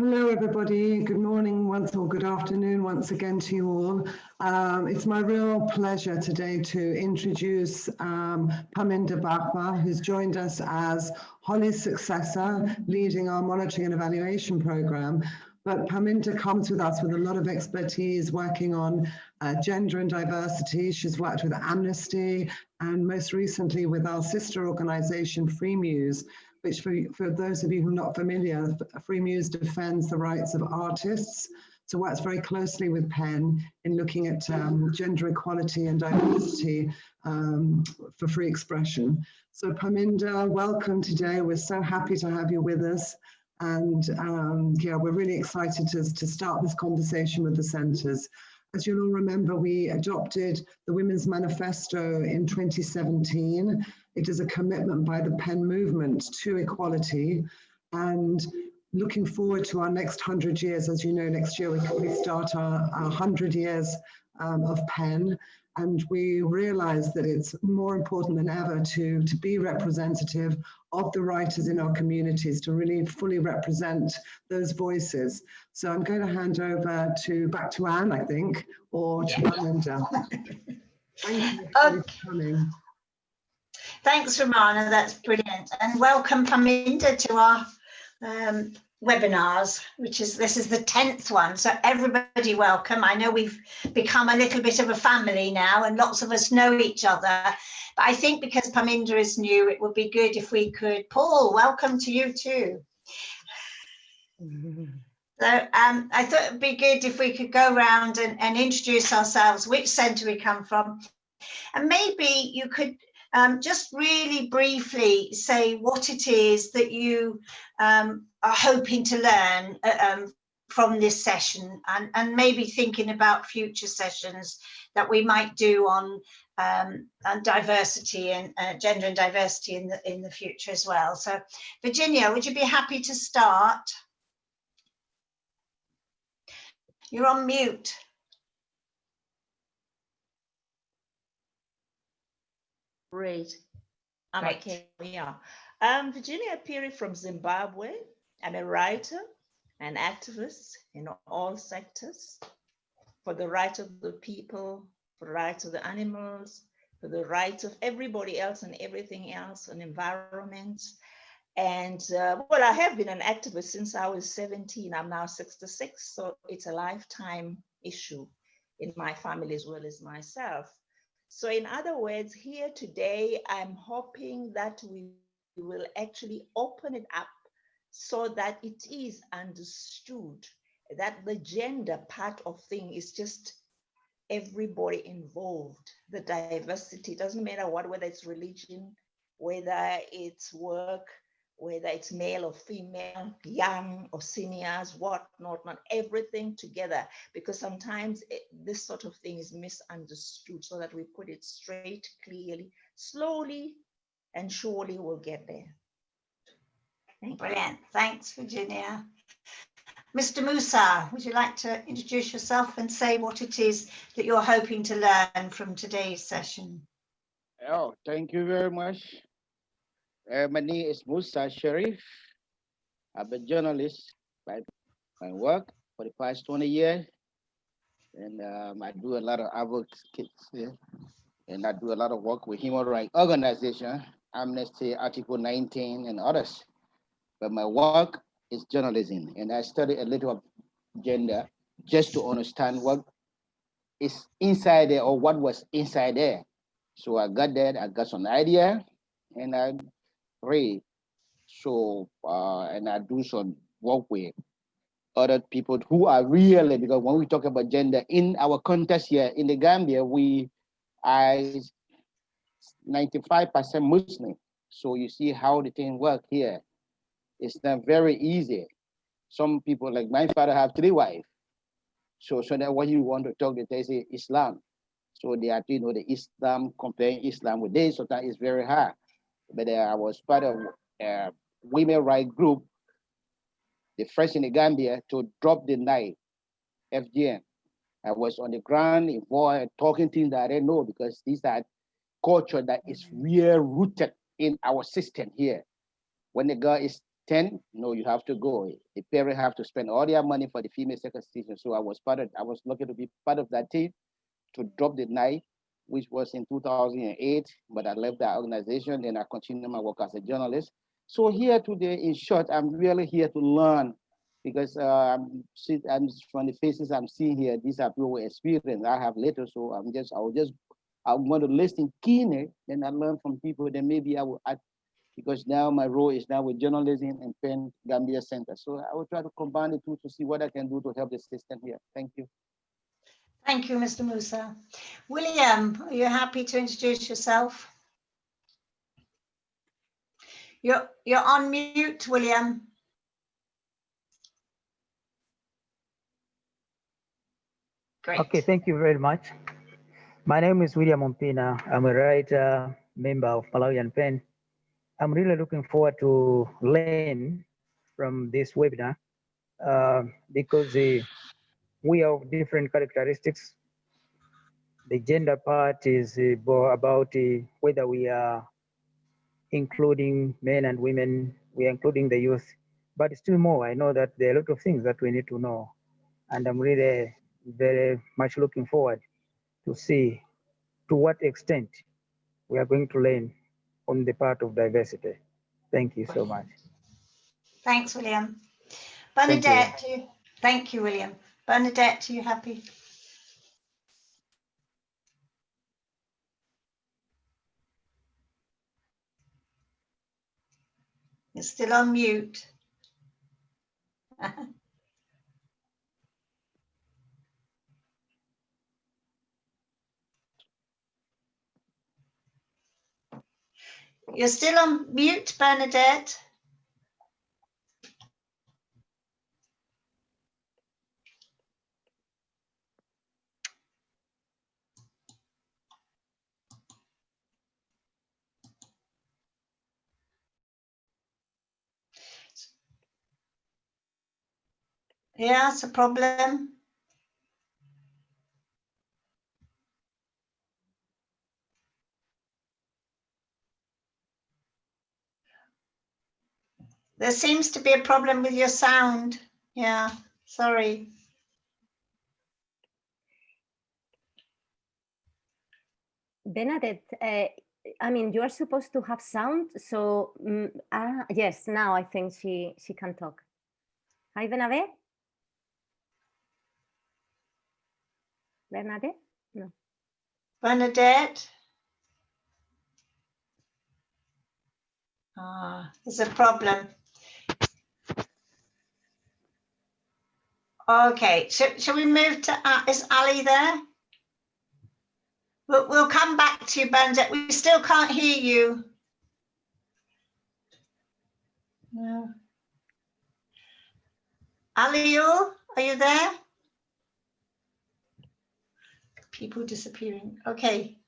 Hello, everybody. Good morning or good afternoon once again to you all. It's my real pleasure today to introduce Paminda Bakwa, who's joined us as Holly's successor, leading our monitoring and evaluation program. But Paminda comes with us with a lot of expertise working on gender and diversity. She's worked with Amnesty and most recently with our sister organization, Free Muse, which for those of you who are not familiar, Free Muse defends the rights of artists. So works very closely with PEN in looking at gender equality and diversity for free expression. So Paminda, welcome today. We're so happy to have you with us. And yeah, we're really excited to start this conversation with the centres. As you'll all remember, we adopted the Women's Manifesto in 2017. It is a commitment by the PEN movement to equality, and looking forward to our next 100 years. As you know, next year we start our 100 years of PEN, and we realize that it's more important than ever to be representative of the writers in our communities, to really fully represent those voices. So I'm going to hand over back to Anne, I think, or to Paminda. Thank you for coming. Thanks, Romana, that's brilliant. And welcome, Paminda, to our webinars, this is the 10th one. So everybody welcome. I know we've become a little bit of a family now and lots of us know each other. But I think because Paminda is new, it would be good if we could, Paul, welcome to you too. So I thought it'd be good if we could go around and introduce ourselves, which centre we come from. And maybe you could just really briefly say what it is that you are hoping to learn from this session, and maybe thinking about future sessions that we might do on diversity and gender and diversity in the future as well. So Virginia, would you be happy to start? You're on mute. Great. Okay, yeah. Virginia Piri from Zimbabwe. I'm a writer, an activist in all sectors for the right of the people, for the rights of the animals, for the rights of everybody else and everything else, and environment. And well, I have been an activist since I was 17. I'm now 66, so it's a lifetime issue in my family as well as myself. So in other words, here today, I'm hoping that we will actually open it up so that it is understood that the gender part of thing is just everybody involved. The diversity, doesn't matter whether it's religion, whether it's work, whether it's male or female, young or seniors, whatnot, not everything together, because sometimes this sort of thing is misunderstood, so that we put it straight, clearly, slowly, and surely we'll get there. Thank you. Brilliant. Thanks, Virginia. Mr. Musa, would you like to introduce yourself and say what it is that you're hoping to learn from today's session? Oh, thank you very much. My name is Musa Sharif. I'm a journalist by my work for the past 20 years. And I do a lot of advocacy, and I do a lot of work with human rights organizations, Amnesty, Article 19, and others. But my work is journalism, and I study a little of gender just to understand what is inside there or what was inside there. So I got that, I got some idea, and I read. So, and I do some work with other people who are really, because when we talk about gender in our context here in the Gambia, we are 95% Muslim. So you see how the thing work here. It's not very easy. Some people, like my father, have 3 wives. So that when you want to talk, they say Islam. So they are, the Islam, comparing Islam with this, so that is very hard. But I was part of a women rights group, the first in the Gambia to drop the knife, FGM. I was on the ground, involved, talking things that I didn't know, because these are culture that is real rooted in our system here. When the girl is 10, no, you have to go. The parents have to spend all their money for the female circumcision. So I was lucky to be part of that team to drop the knife, which was in 2008, but I left that organization and I continued my work as a journalist. So here today, in short, I'm really here to learn because I'm from the faces I'm seeing here, these are people with experience I have later. So I want to listen keenly, then I learn from people, then maybe I will add, because now my role is now with journalism and Pen Gambia Center. So I will try to combine the two to see what I can do to help the system here. Thank you. Thank you, Mr. Musa. William, are you happy to introduce yourself? You're on mute, William. Great. Okay, thank you very much. My name is William Ompina. I'm a writer, member of Malawian Pen. I'm really looking forward to learn from this webinar because we have different characteristics. The gender part is about whether we are including men and women, we are including the youth, but still more, I know that there are a lot of things that we need to know. And I'm really very much looking forward to see to what extent we are going to learn on the part of diversity. Thank you so much. Thanks, William. Bernadette, thank you, William. Bernadette, are you happy? You're still on mute. You're still on mute, Bernadette. Yeah, it's a problem. There seems to be a problem with your sound. Yeah, sorry. Bernadette, I mean, you are supposed to have sound, so yes, now I think she can talk. Hi, Bernadette? Bernadette? No. Bernadette? There's a problem. Okay, shall we move to, is Ali there? We'll come back to you, Bernadette. We still can't hear you. No. Aliu, are you there? People disappearing. Okay.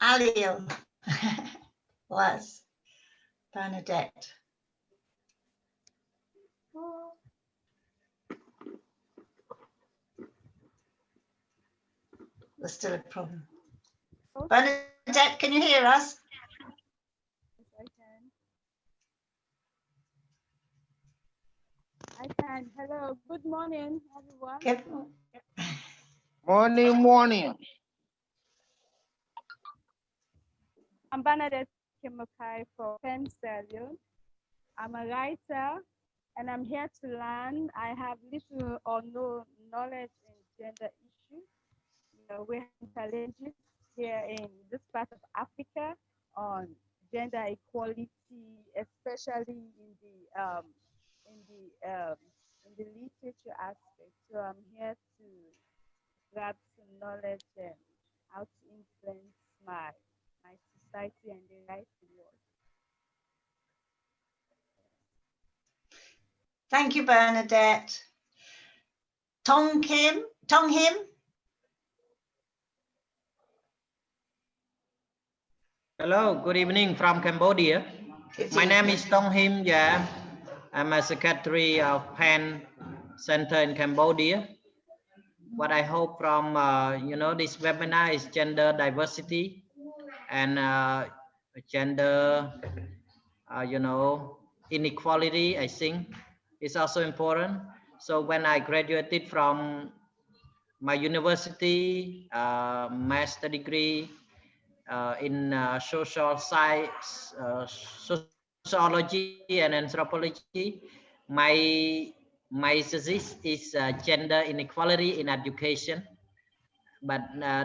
Aliu. Was Bernadette. There's still a problem. Bernadette, can you hear us? Yes, I can. Hello. Good morning, everyone. Good Morning. I'm Bernadette Kemokai for Pen Stallion. I'm a writer and I'm here to learn. I have little or no knowledge in gender issues. We have challenges here in this part of Africa on gender equality, especially in the literature aspect. So I'm here to grab some knowledge and how to influence my society and the writing world. Thank you, Bernadette. Tong Him? Hello, good evening from Cambodia. My name is Tong Him. Yeah, I'm a secretary of Pen Center in Cambodia. What I hope from this webinar is gender diversity and gender inequality, I think, is also important. So when I graduated from my university, master degree in social science, sociology and anthropology, my thesis is gender inequality in education. But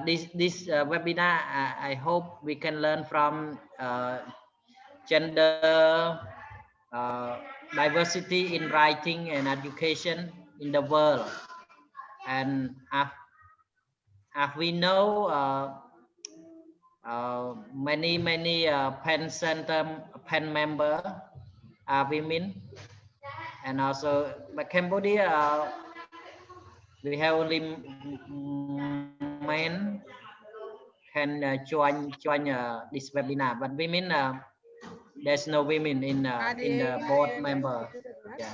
this webinar, I hope we can learn from gender diversity in writing and education in the world. And as we know, many PEN Center PEN member are women, and also but Cambodia we have only men can join this webinar, but women there's no women in the board member. Yeah.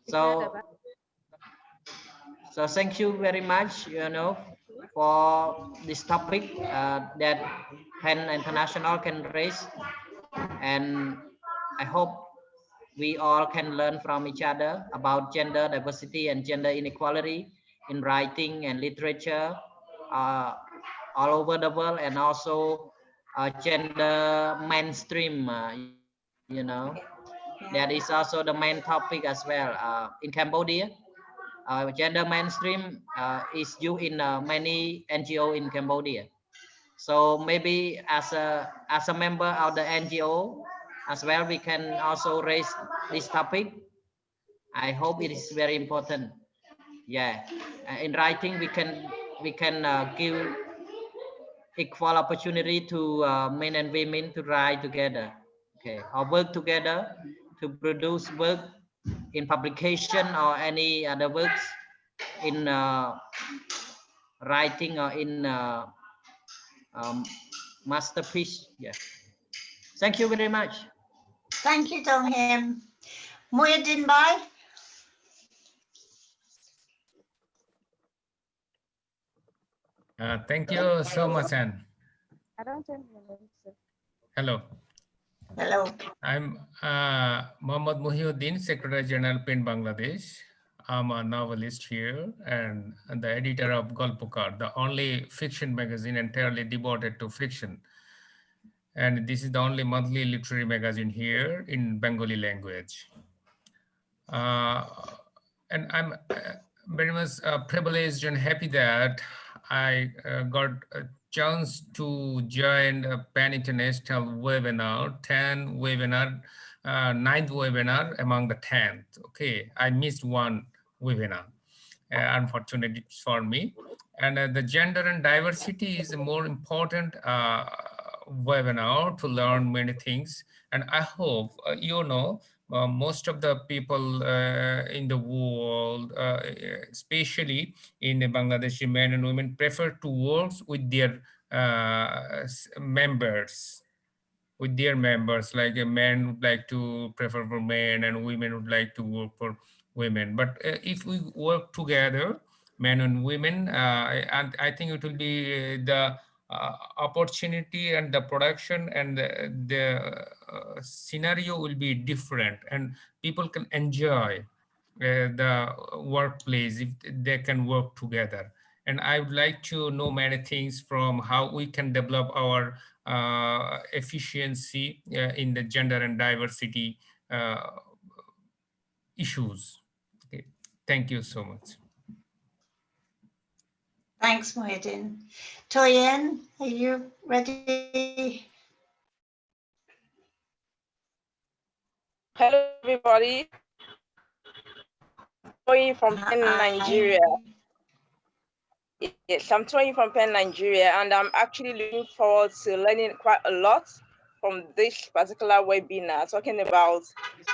So thank you very much, for this topic that PEN International can raise, and I hope we all can learn from each other about gender diversity and gender inequality in writing and literature all over the world, and also gender mainstream, that is also the main topic as well in Cambodia. Gender mainstream is used in many NGO in Cambodia. So maybe as a member of the NGO as well, we can also raise this topic. I hope it is very important. Yeah, in writing we can give equal opportunity to men and women to write together, okay, or work together to produce work in publication or any other works in writing or in masterpiece. Yeah. Thank you very much. Thank you, Dong Him. Muhyiddin Bhai. Thank you so much, Anne. Hello. Hello. I'm Mohammad Muhyiddin, Secretary General, PEN Bangladesh. I'm a novelist here and the editor of Golpokar, the only fiction magazine entirely devoted to fiction. And this is the only monthly literary magazine here in Bengali language. And I'm very much privileged and happy that I got a chance to join a PEN International webinar, 10 webinar, 9th webinar among the 10th. Okay, I missed one webinar, unfortunately for me. And the gender and diversity is a more important webinar to learn many things. And I hope, most of the people in the world, especially in Bangladeshi men and women, prefer to work with their members. Like a man would like to prefer for men and women would like to work for women. But if we work together, men and women, and I think it will be the opportunity and the production and the scenario will be different, and people can enjoy the workplace if they can work together. And I would like to know many things from how we can develop our efficiency in the gender and diversity issues. Okay. Thank you so much. Thanks, Muhyiddin. Toyin, are you ready? Hello, everybody. Toyin from PEN Nigeria. Yes, I'm Toyin from PEN Nigeria, and I'm actually looking forward to learning quite a lot from this particular webinar talking about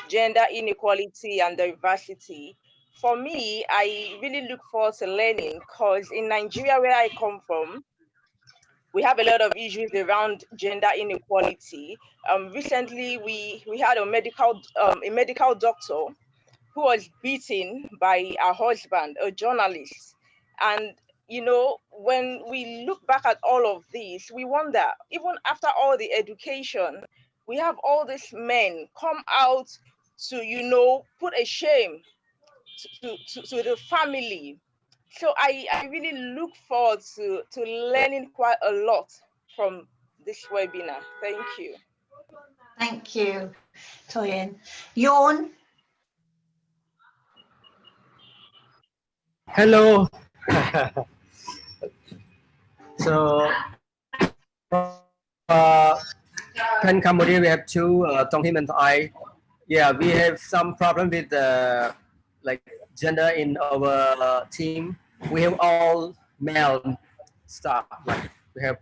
gender inequality and diversity. For me, I really look forward to learning because in Nigeria, where I come from, we have a lot of issues around gender inequality. Recently, we had a medical doctor who was beaten by her husband, a journalist. And, when we look back at all of this, we wonder, even after all the education, we have all these men come out to, you know, put a shame to the family. So I really look forward to learning quite a lot from this webinar. Thank you. Thank you, Toyin. Yawn. Hello. So, in Cambodia, we have two, Tong Him and I. Yeah, we have some problem with like gender in our team. We have all male staff. Like we have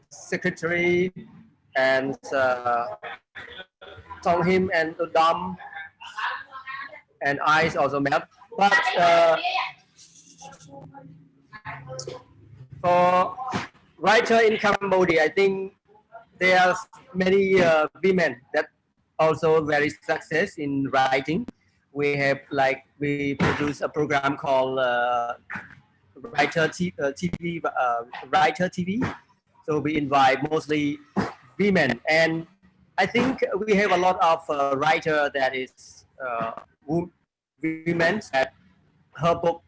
secretary and Tong Him and Udam and I is also male. But for writer in Cambodia, I think there are many women that also very success in writing. We have we produce a program called Writer TV. So we invite mostly women, and I think we have a lot of writer that is women that her book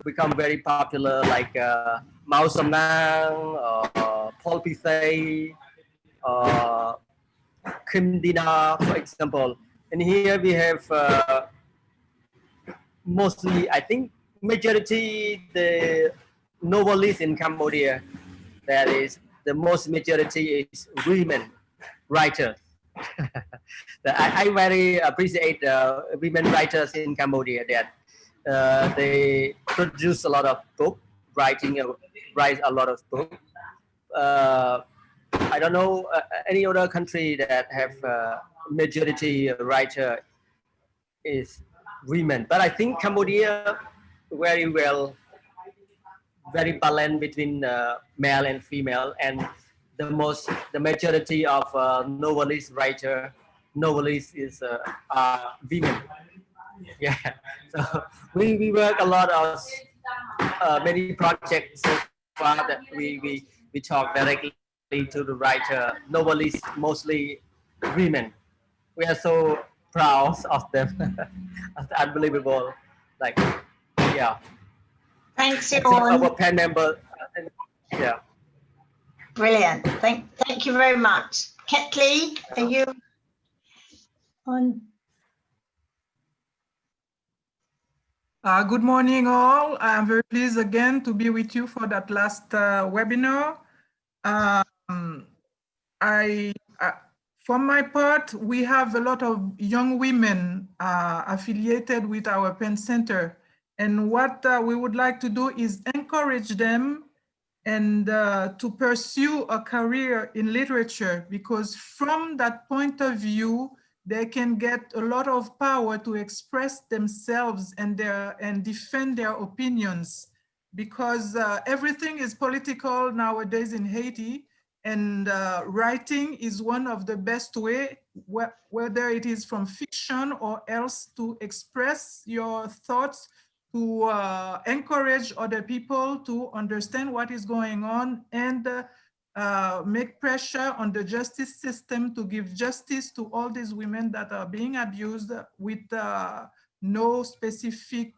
become very popular, like Mao Samnang, Paul Pithay, Kim Dina, for example. And here we have mostly, I think, majority the novelists in Cambodia. That is, the most majority is women writers. I very appreciate women writers in Cambodia that they produce a lot of book, write a lot of book. I don't know any other country that have majority writer is women, but I think Cambodia very well, very balanced between male and female, and the majority of novelists is women. Yeah, so we work a lot of many projects so far that we talk directly to the writer, novelists, mostly women. We are so proud of them. Unbelievable. Like, yeah. Thanks, Our pen member. Yeah. Brilliant. Thank you very much. Ketley, are you on? Good morning, all. I'm very pleased again to be with you for that last webinar. For my part, we have a lot of young women affiliated with our Pen Center. And what we would like to do is encourage them and to pursue a career in literature, because from that point of view, they can get a lot of power to express themselves and defend their opinions, because everything is political nowadays in Haiti, and writing is one of the best way, whether it is from fiction or else, to express your thoughts, to encourage other people to understand what is going on, and make pressure on the justice system to give justice to all these women that are being abused with no specific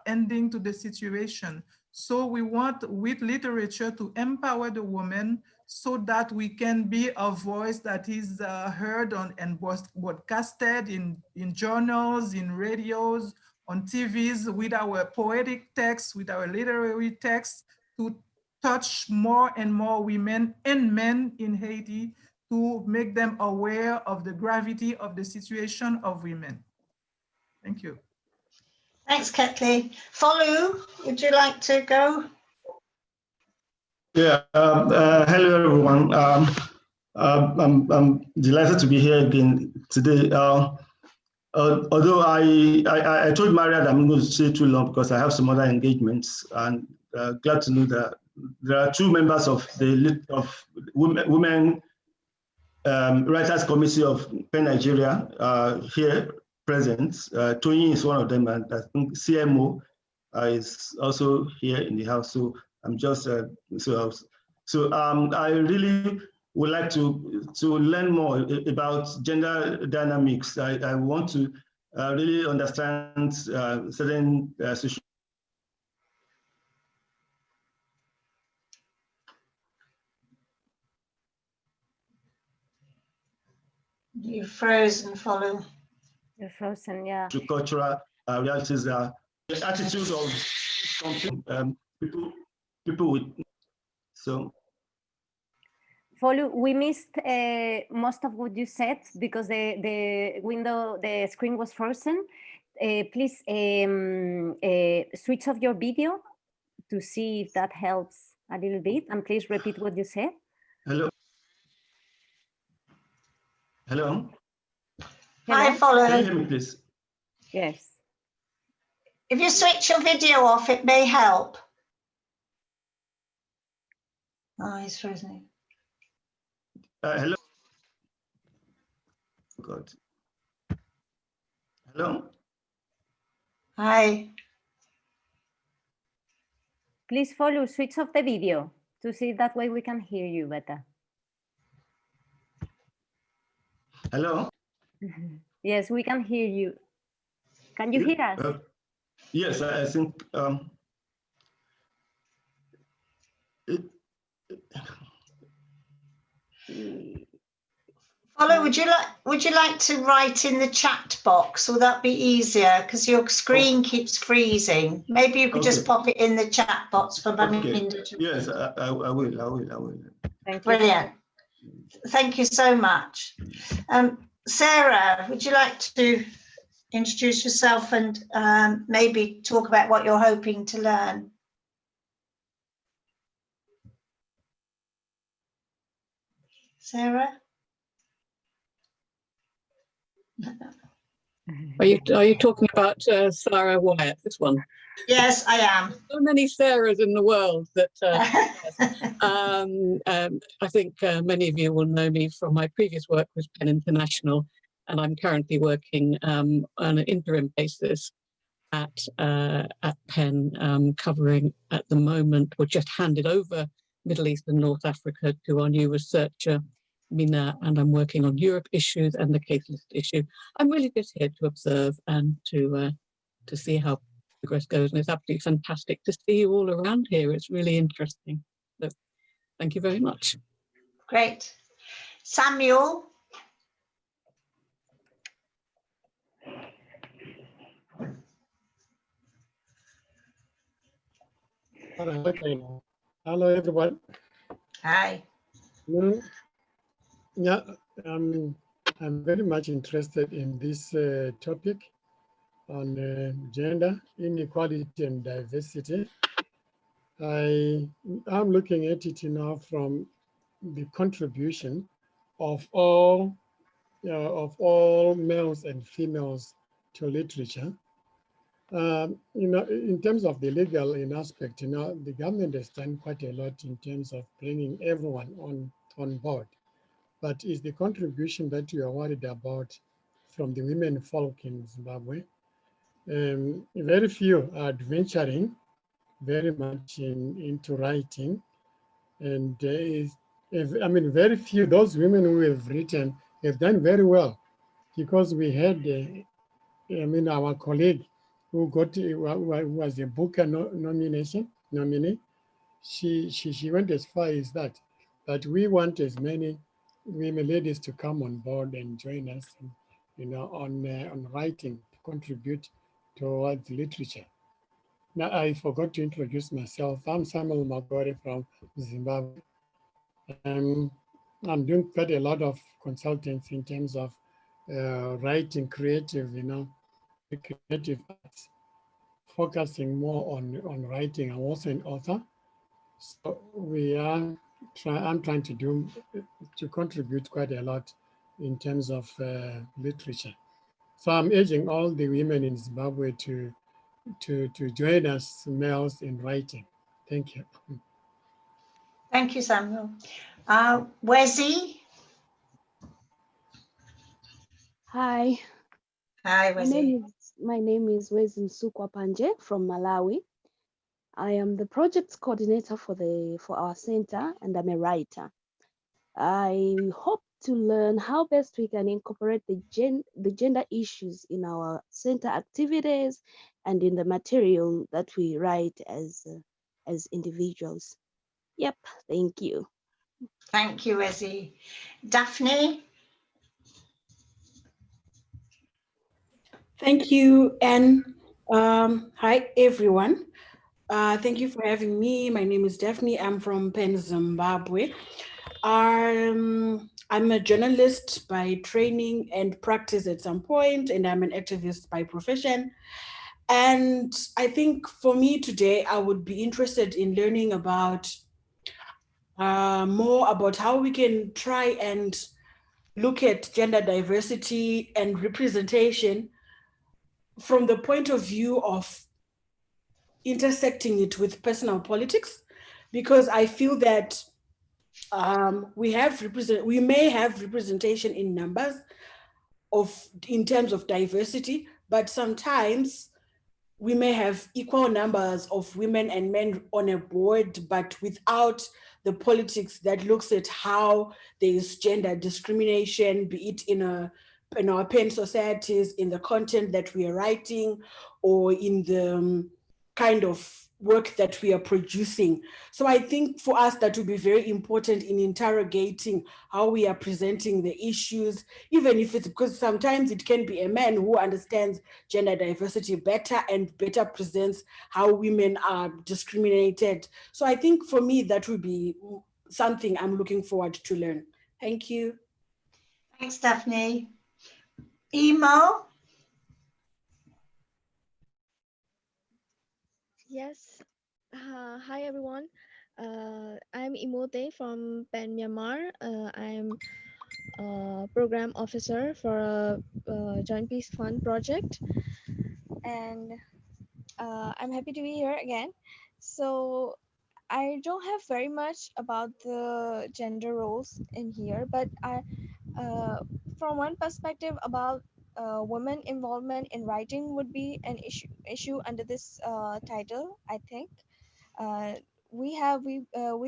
ending to the situation. So we want, with literature, to empower the women so that we can be a voice that is heard on and broadcasted in journals, in radios, on TVs, with our poetic texts, with our literary texts, to touch more and more women and men in Haiti, to make them aware of the gravity of the situation of women. Thank you. Thanks, Ketley. Follow, would you like to go? Yeah, hello everyone. I'm delighted to be here again today. Although I told Maria that I'm going to stay too long because I have some other engagements, and glad to know that there are two members of the Women Writers Committee of Pen Nigeria here present. Tony is one of them, and I think CMO is also here in the house. So I'm just So I really would like to learn more about gender dynamics. I want to really understand certain social. You're frozen, Follow. You're frozen, yeah. Cultural realities are the attitudes of some people with. So. Follow, we missed most of what you said because the screen was frozen. Please switch off your video to see if that helps a little bit, and please repeat what you said. Hello. Hello. Hi, Follow. Can you hear me, please? Yes. If you switch your video off, it may help. Oh, he's frozen. Hello. God. Hello. Hi. Please Follow, switch off the video to see that way we can hear you better. Hello. Yes, we can hear you. Can you hear us? Yes, I think. Follow, would you like to write in the chat box? Will that be easier? Because your screen keeps freezing. Maybe you could just pop it in the chat box for Baninda to. Yes, I will. Thank you. Brilliant. Thank you so much. Sarah, would you like to introduce yourself and maybe talk about what you're hoping to learn? Sarah? Are you talking about Sarah Wyatt, this one? Yes, I am. So many Sarahs in the world that I think many of you will know me from my previous work with PEN International, and I'm currently working on an interim basis at PEN, covering at the moment, or just handed over Middle East and North Africa to our new researcher, Mina, and I'm working on Europe issues and the case list issue. I'm really just here to observe and to see how progress goes, and it's absolutely fantastic to see you all around here. It's really interesting. So thank you very much. Great. Samuel? Hello, everyone. Hi. Yeah, I'm very much interested in this topic on gender inequality and diversity. I'm looking at it now from the contribution of all males and females to literature. In terms of the legal aspect, the government has done quite a lot in terms of bringing everyone on board. But is the contribution that you are worried about from the women folk in Zimbabwe? Very few are venturing very much into writing, and very few. Those women who have written have done very well, because we had, our colleague who was a Booker nominee. She went as far as that we want as many women ladies to come on board and join us, on writing, to contribute towards literature. Now, I forgot to introduce myself. I'm Samuel Maguire from Zimbabwe. I'm doing quite a lot of consultants in terms of writing creative, creative arts, focusing more on writing. I'm also an author. So I'm trying to contribute quite a lot in terms of literature. So I'm urging all the women in Zimbabwe to join us males in writing. Thank you. Thank you, Samuel. Wesley? Hi. Hi, Wesley. My name is Wesley Panjay from Malawi. I am the projects coordinator for our center, and I'm a writer. I hope to learn how best we can incorporate the gender issues in our center activities and in the material that we write as individuals. Yep, thank you. Thank you, Ezzy. Daphne? Thank you, Anne. Hi, everyone. Thank you for having me. My name is Daphne. I'm from Penn, Zimbabwe. I'm a journalist by training and practice at some point, and I'm an activist by profession. And I think for me today, I would be interested in learning about more about how we can try and look at gender diversity and representation from the point of view of intersecting it with personal politics, because I feel that we may have representation in numbers in terms of diversity, but sometimes we may have equal numbers of women and men on a board, but without the politics that looks at how there is gender discrimination, be it in our pen societies, in the content that we are writing, or in the kind of work that we are producing. So I think for us that would be very important in interrogating how we are presenting the issues, even if it's because sometimes it can be a man who understands gender diversity better and better presents how women are discriminated. So I think for me, that would be something I'm looking forward to learn. Thank you. Thanks, Daphne. Emo? Yes. Hi, everyone. I'm Imote from Pen, Myanmar. I'm a program officer for a Joint Peace Fund project. And I'm happy to be here again. So I don't have very much about the gender roles in here, but from one perspective about women involvement in writing would be an issue under this title, I think. Uh, we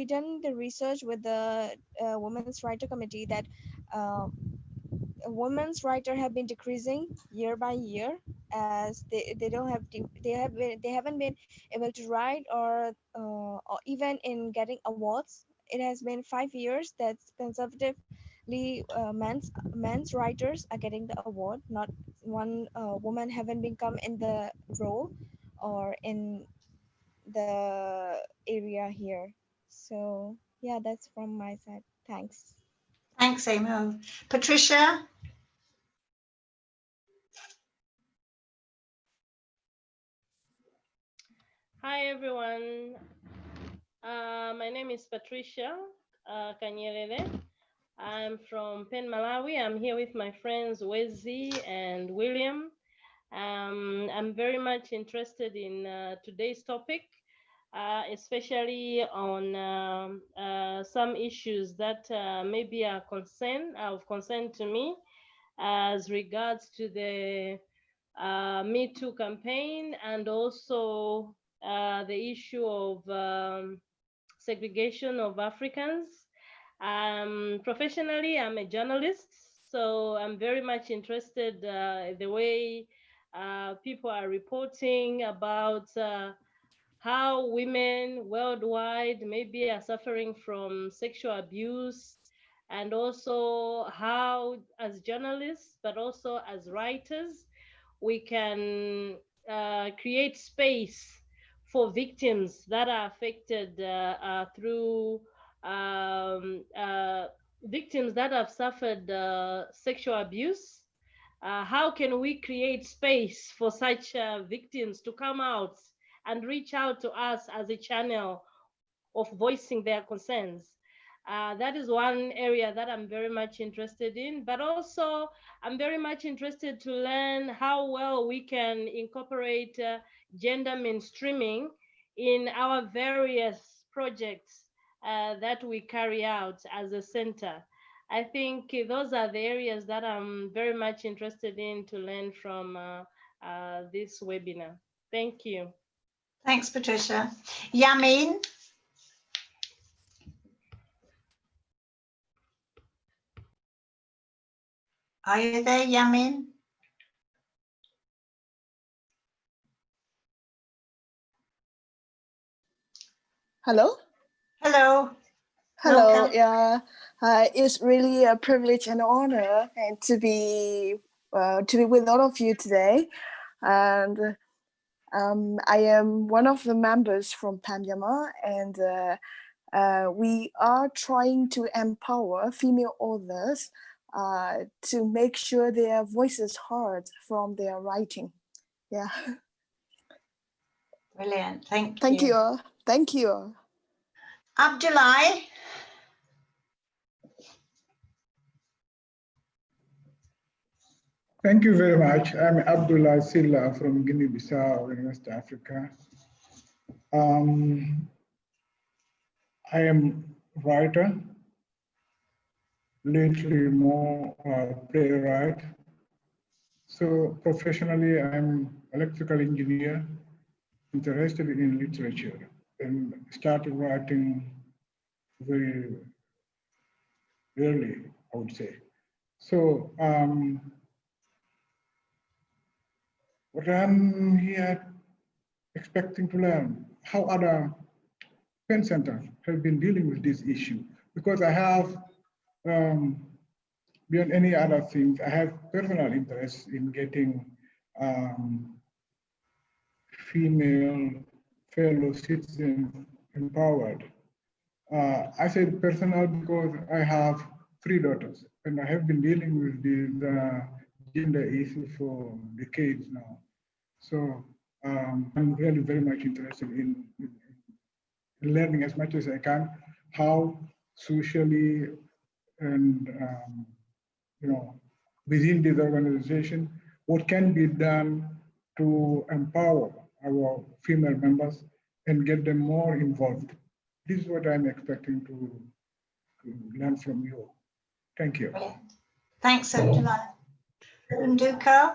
done the research with the Women's Writer Committee that women's writer have been decreasing year by year, as they don't have they haven't been able to write or even in getting awards. It has been 5 years that conservatively men's writers are getting the award. Not one woman haven't been come in the role or in the area here. So yeah, that's from my side. Thanks. Thanks, Emo. Patricia? Hi, everyone. My name is Patricia Kanyerere. I'm from Penn, Malawi. I'm here with my friends Wesley and William. I'm very much interested in today's topic, especially on some issues that maybe are of concern to me as regards to the Me Too campaign, and also the issue of segregation of Africans. Professionally, I'm a journalist, so I'm very much interested the way people are reporting about how women worldwide maybe are suffering from sexual abuse, and also how, as journalists, but also as writers, we can create space for victims that are affected through victims that have suffered sexual abuse. How can we create space for such victims to come out and reach out to us as a channel of voicing their concerns? That is one area that I'm very much interested in, but also I'm very much interested to learn how well we can incorporate gender mainstreaming in our various projects that we carry out as a center. I think those are the areas that I'm very much interested in to learn from this webinar. Thank you. Thanks, Patricia. Yamin? Are you there, Yamin? Hello? Hello. Hello, Welcome. yeah. It's really a privilege and honor and to be with all of you today. And I am one of the members from Panjama, and we are trying to empower female authors to make sure their voices heard from their writing. Yeah. Brilliant. Thank you. Thank you all. Thank you all. Abdullah? Thank you very much. I'm Abdullah Silla from Guinea-Bissau in West Africa. I am writer, lately more playwright. So professionally, I'm electrical engineer, interested in literature, and started writing very early, I would say. So what I'm here expecting to learn, how other pen centers have been dealing with this issue, because I have, beyond any other things, I have personal interest in getting female fellow citizens empowered. I said personal because I have 3 daughters, and I have been dealing with this gender issue for decades now. So I'm really very much interested in learning as much as I can how socially and within this organization, what can be done to empower our female members and get them more involved. This is what I'm expecting to learn from you. Thank you. Thanks, Abdullah. Unduko?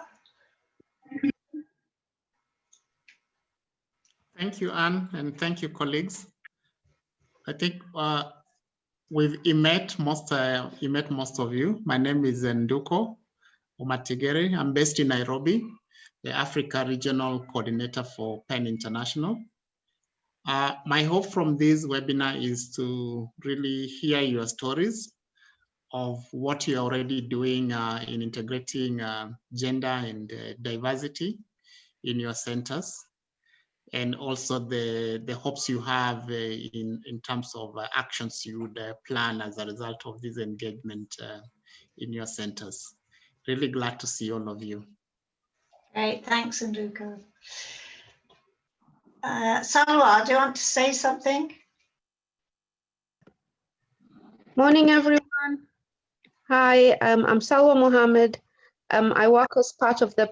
Thank you, Anne, and thank you, colleagues. I think we've met most of you. My name is Nduko Umatigere. I'm based in Nairobi, the Africa Regional Coordinator for PEN International. My hope from this webinar is to really hear your stories of what you're already doing in integrating gender and diversity in your centers, and also the hopes you have in terms of actions you would plan as a result of this engagement in your centers. Really glad to see all of you. Great, thanks, Nduko. Salwa, do you want to say something? Morning, everyone. Hi, I'm Salwa Mohammed. I work as part of the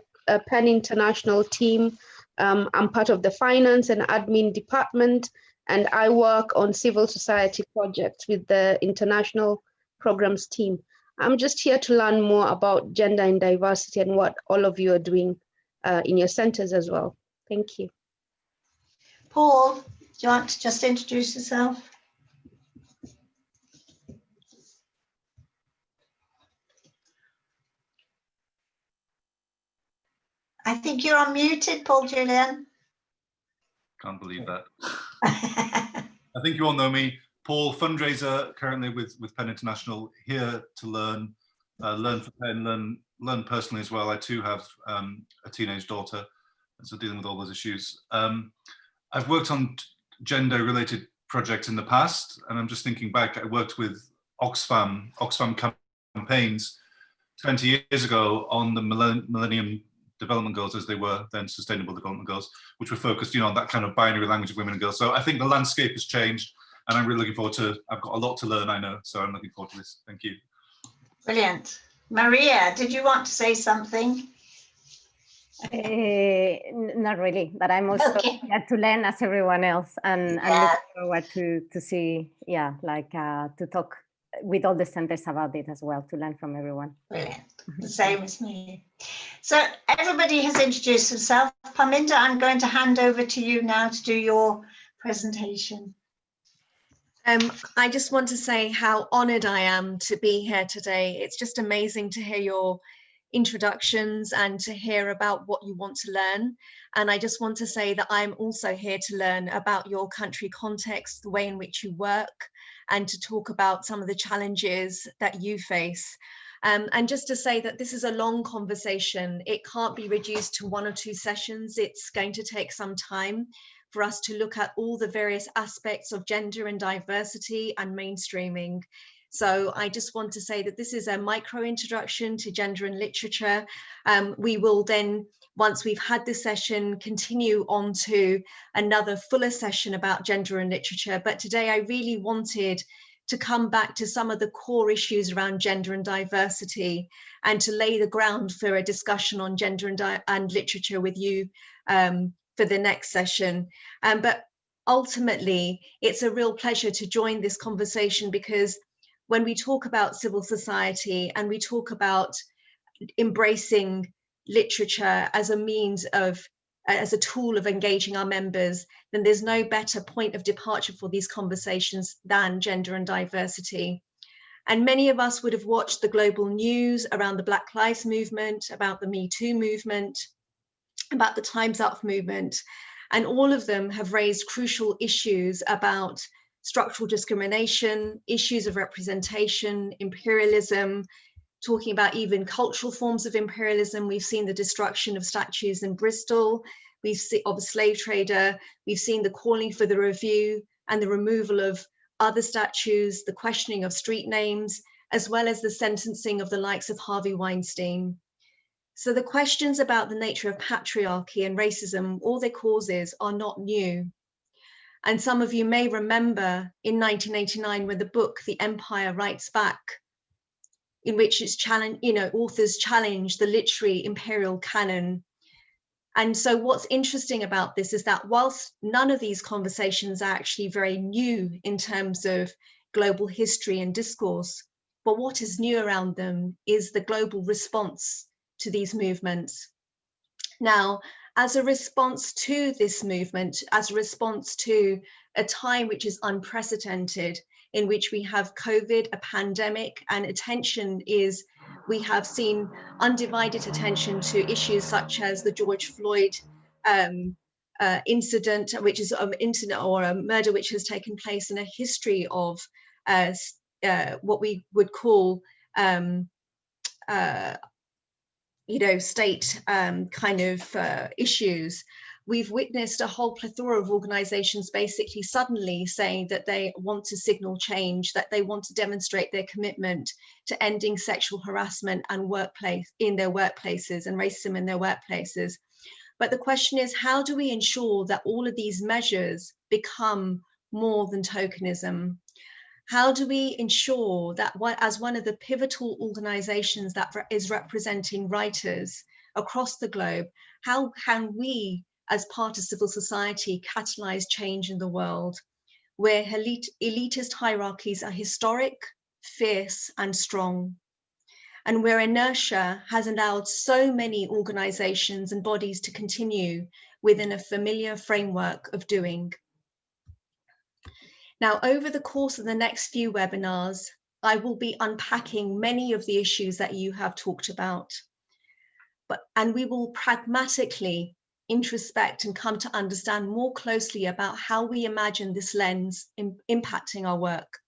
PEN International team. I'm part of the finance and admin department, and I work on civil society projects with the international programs team. I'm just here to learn more about gender and diversity and what all of you are doing in your centers as well. Thank you. Paul, do you want to just introduce yourself? I think you're unmuted, Paul Julian. Can't believe that. I think you all know me. Paul, fundraiser currently with PEN International, here to learn for PEN, learn personally as well. I too have a teenage daughter, and so dealing with all those issues. I've worked on gender-related projects in the past, and I'm just thinking back, I worked with Oxfam campaigns 20 years ago on the Millennium Development Goals, as they were then Sustainable Development Goals, which were focused, on that kind of binary language of women and girls. So I think the landscape has changed, and I'm really looking forward to, I've got a lot to learn, I know, so I'm looking forward to this. Thank you. Brilliant. Maria, did you want to say something? Not really, but I'm also here to learn as everyone else, and look forward to see, to talk with all the centers about it as well, to learn from everyone. Brilliant. The same as me. So everybody has introduced themselves. Parminder, I'm going to hand over to you now to do your presentation. I just want to say how honoured I am to be here today. It's just amazing to hear your introductions and to hear about what you want to learn. And I just want to say that I'm also here to learn about your country context, the way in which you work, and to talk about some of the challenges that you face. And just to say that this is a long conversation. It can't be reduced to 1 or 2 sessions. It's going to take some time for us to look at all the various aspects of gender and diversity and mainstreaming. So I just want to say that this is a micro introduction to gender and literature. We will then, once we've had this session, continue on to another fuller session about gender and literature. But today I really wanted to come back to some of the core issues around gender and diversity, and to lay the ground for a discussion on gender and literature with you for the next session. But ultimately, it's a real pleasure to join this conversation, because when we talk about civil society and we talk about embracing literature as a means of, as a tool of engaging our members, then there's no better point of departure for these conversations than gender and diversity. And many of us would have watched the global news around the Black Lives Movement, about the Me Too movement, about the Time's Up movement, and all of them have raised crucial issues about structural discrimination, issues of representation, imperialism, talking about even cultural forms of imperialism. We've seen the destruction of statues in Bristol, we've seen of a slave trader, we've seen the calling for the review and the removal of other statues, the questioning of street names, as well as the sentencing of the likes of Harvey Weinstein. So the questions about the nature of patriarchy and racism, all their causes, are not new. And some of you may remember in 1989 when the book The Empire Writes Back, in which it's authors challenge the literary imperial canon. And so what's interesting about this is that whilst none of these conversations are actually very new in terms of global history and discourse, but what is new around them is the global response to these movements. Now, as a response to this movement, as a response to a time which is unprecedented, in which we have COVID, a pandemic, and we have seen undivided attention to issues such as the George Floyd incident, which is an incident or a murder which has taken place in a history of what we would call state issues. We've witnessed a whole plethora of organizations basically suddenly saying that they want to signal change, that they want to demonstrate their commitment to ending sexual harassment and in their workplaces and racism in their workplaces. But the question is, how do we ensure that all of these measures become more than tokenism? How do we ensure that as one of the pivotal organizations that is representing writers across the globe, how can we, as part of civil society, catalyze change in the world, where elitist hierarchies are historic, fierce, and strong, and where inertia has allowed so many organizations and bodies to continue within a familiar framework of doing? Now, over the course of the next few webinars, I will be unpacking many of the issues that you have talked about, and we will pragmatically introspect and come to understand more closely about how we imagine this lens impacting our work.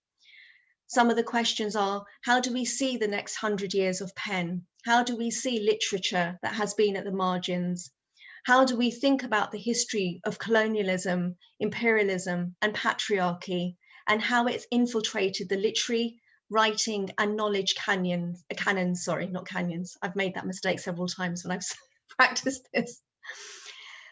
Some of the questions are, how do we see the next 100 years of PEN? How do we see literature that has been at the margins? How do we think about the history of colonialism, imperialism, and patriarchy, and how it's infiltrated the literary, writing, and knowledge canons? Not canyons. I've made that mistake several times when I've practiced this.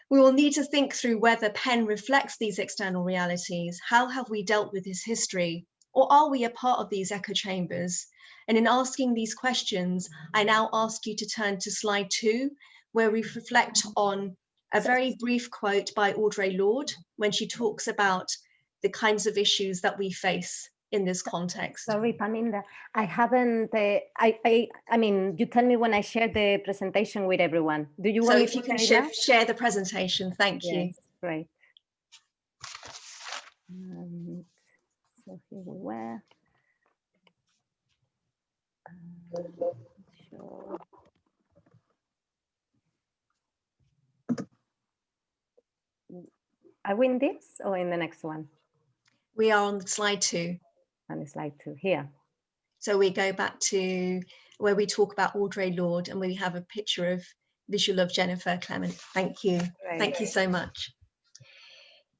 We will need to think through whether PEN reflects these external realities. How have we dealt with this history? Or are we a part of these echo chambers? And in asking these questions, I now ask you to turn to slide 2, where we reflect on a very brief quote by Audre Lorde when she talks about the kinds of issues that we face in this context. Sorry, Paminda, I haven't, I mean, you tell me when I share the presentation with everyone. Do you want So me if you to can share share the presentation, thank you. Yes, great. So here we were. Sure. Are we in this or in the next one? We are on slide 2. On slide 2, here. So we go back to where we talk about Audre Lorde, and we have a picture of visual of Jennifer Clement. Thank you. Right. Thank you so much.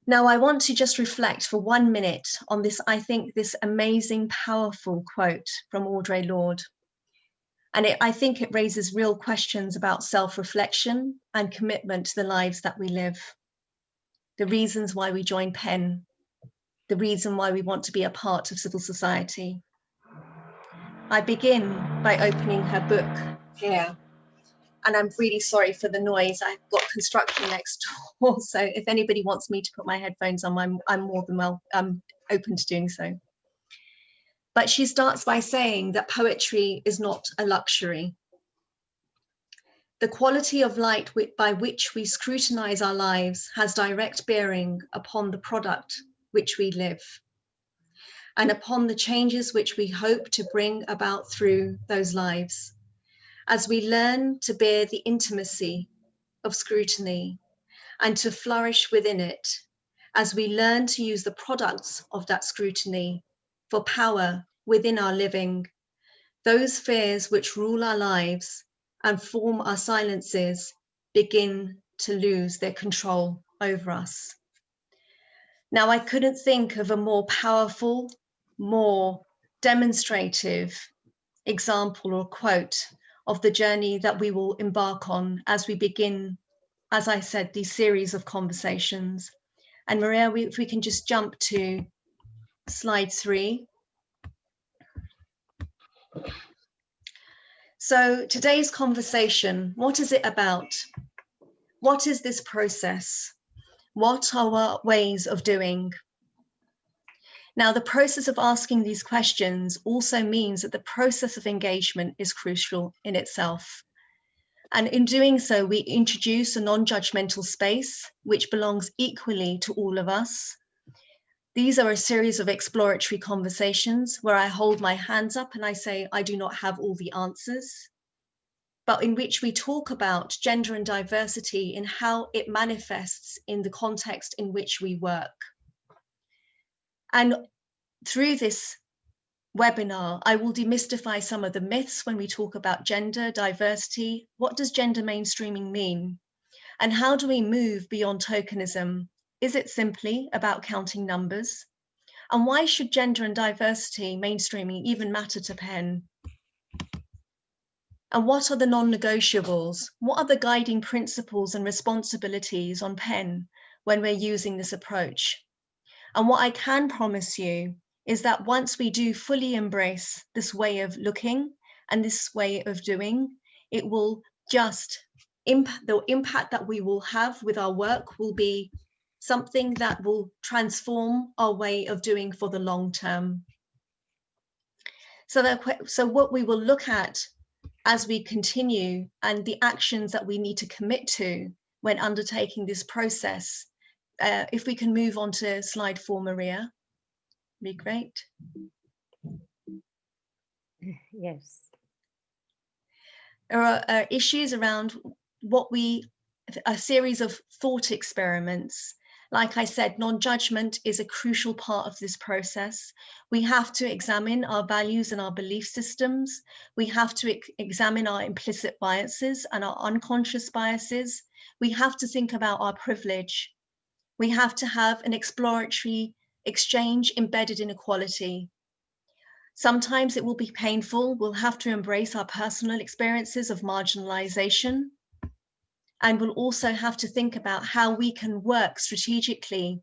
Now I want to just reflect for 1 minute on this, I think, this amazing, powerful quote from Audre Lorde. And I think it raises real questions about self-reflection and commitment to the lives that we live. The reasons why we join PEN, the reason why we want to be a part of civil society. I begin by opening her book here. And I'm really sorry for the noise. I've got construction next door. So if anybody wants me to put my headphones on, I'm more than open to doing so. But she starts by saying that poetry is not a luxury. The quality of light by which we scrutinize our lives has direct bearing upon the product which we live, and upon the changes which we hope to bring about through those lives. As we learn to bear the intimacy of scrutiny and to flourish within it, as we learn to use the products of that scrutiny for power within our living, those fears which rule our lives and form our silences begin to lose their control over us. Now, I couldn't think of a more powerful, more demonstrative example or quote of the journey that we will embark on as we begin, as I said, these series of conversations. And Maria, if we can just jump to slide 3. So today's conversation, what is it about? What is this process? What are our ways of doing? Now, the process of asking these questions also means that the process of engagement is crucial in itself. And in doing so, we introduce a non-judgmental space which belongs equally to all of us. These are a series of exploratory conversations where I hold my hands up and I say, I do not have all the answers, but in which we talk about gender and diversity in how it manifests in the context in which we work. And through this webinar, I will demystify some of the myths when we talk about gender, diversity. What does gender mainstreaming mean? And how do we move beyond tokenism? Is it simply about counting numbers? And why should gender and diversity mainstreaming even matter to PEN? And what are the non-negotiables? What are the guiding principles and responsibilities on PEN when we're using this approach? And what I can promise you is that once we do fully embrace this way of looking and this way of doing, it will just, the impact that we will have with our work will be something that will transform our way of doing for the long term. So what we will look at as we continue and the actions that we need to commit to when undertaking this process. If we can move on to slide 4, Maria, be great. Yes. There are issues around a series of thought experiments. Like I said, non-judgment is a crucial part of this process. We have to examine our values and our belief systems. We have to examine our implicit biases and our unconscious biases. We have to think about our privilege. We have to have an exploratory exchange embedded in equality. Sometimes it will be painful. We'll have to embrace our personal experiences of marginalization. And we'll also have to think about how we can work strategically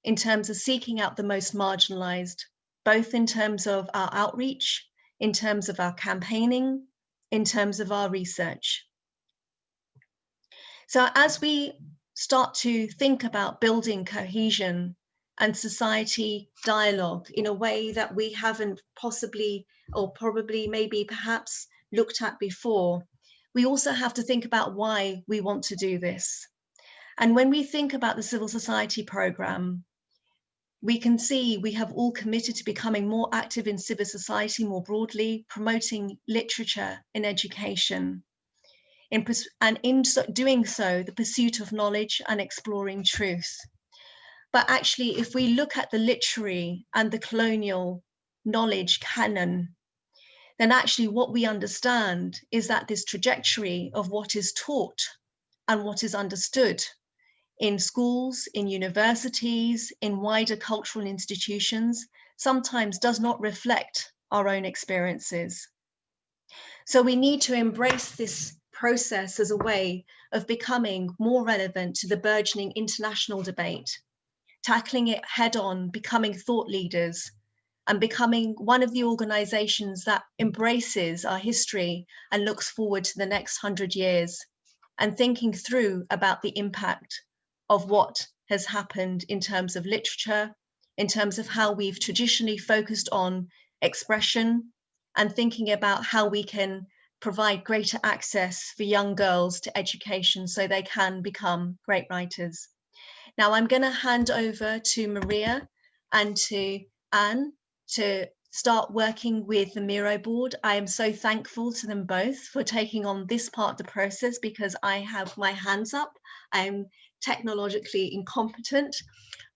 in terms of seeking out the most marginalized, both in terms of our outreach, in terms of our campaigning, in terms of our research. So as we start to think about building cohesion and society dialogue in a way that we haven't possibly, or probably maybe perhaps looked at before. We also have to think about why we want to do this. And when we think about the civil society program, we can see we have all committed to becoming more active in civil society more broadly, promoting literature in education, and in doing so, the pursuit of knowledge and exploring truth. But actually, if we look at the literary and the colonial knowledge canon, then actually what we understand is that this trajectory of what is taught and what is understood in schools, in universities, in wider cultural institutions, sometimes does not reflect our own experiences. So we need to embrace this process as a way of becoming more relevant to the burgeoning international debate, tackling it head on, becoming thought leaders, and becoming one of the organizations that embraces our history and looks forward to the next 100 years, and thinking through about the impact of what has happened in terms of literature, in terms of how we've traditionally focused on expression, and thinking about how we can provide greater access for young girls to education so they can become great writers. Now I'm going to hand over to Maria and to Anne to start working with the Miro board. I am so thankful to them both for taking on this part of the process because I have my hands up. I'm technologically incompetent,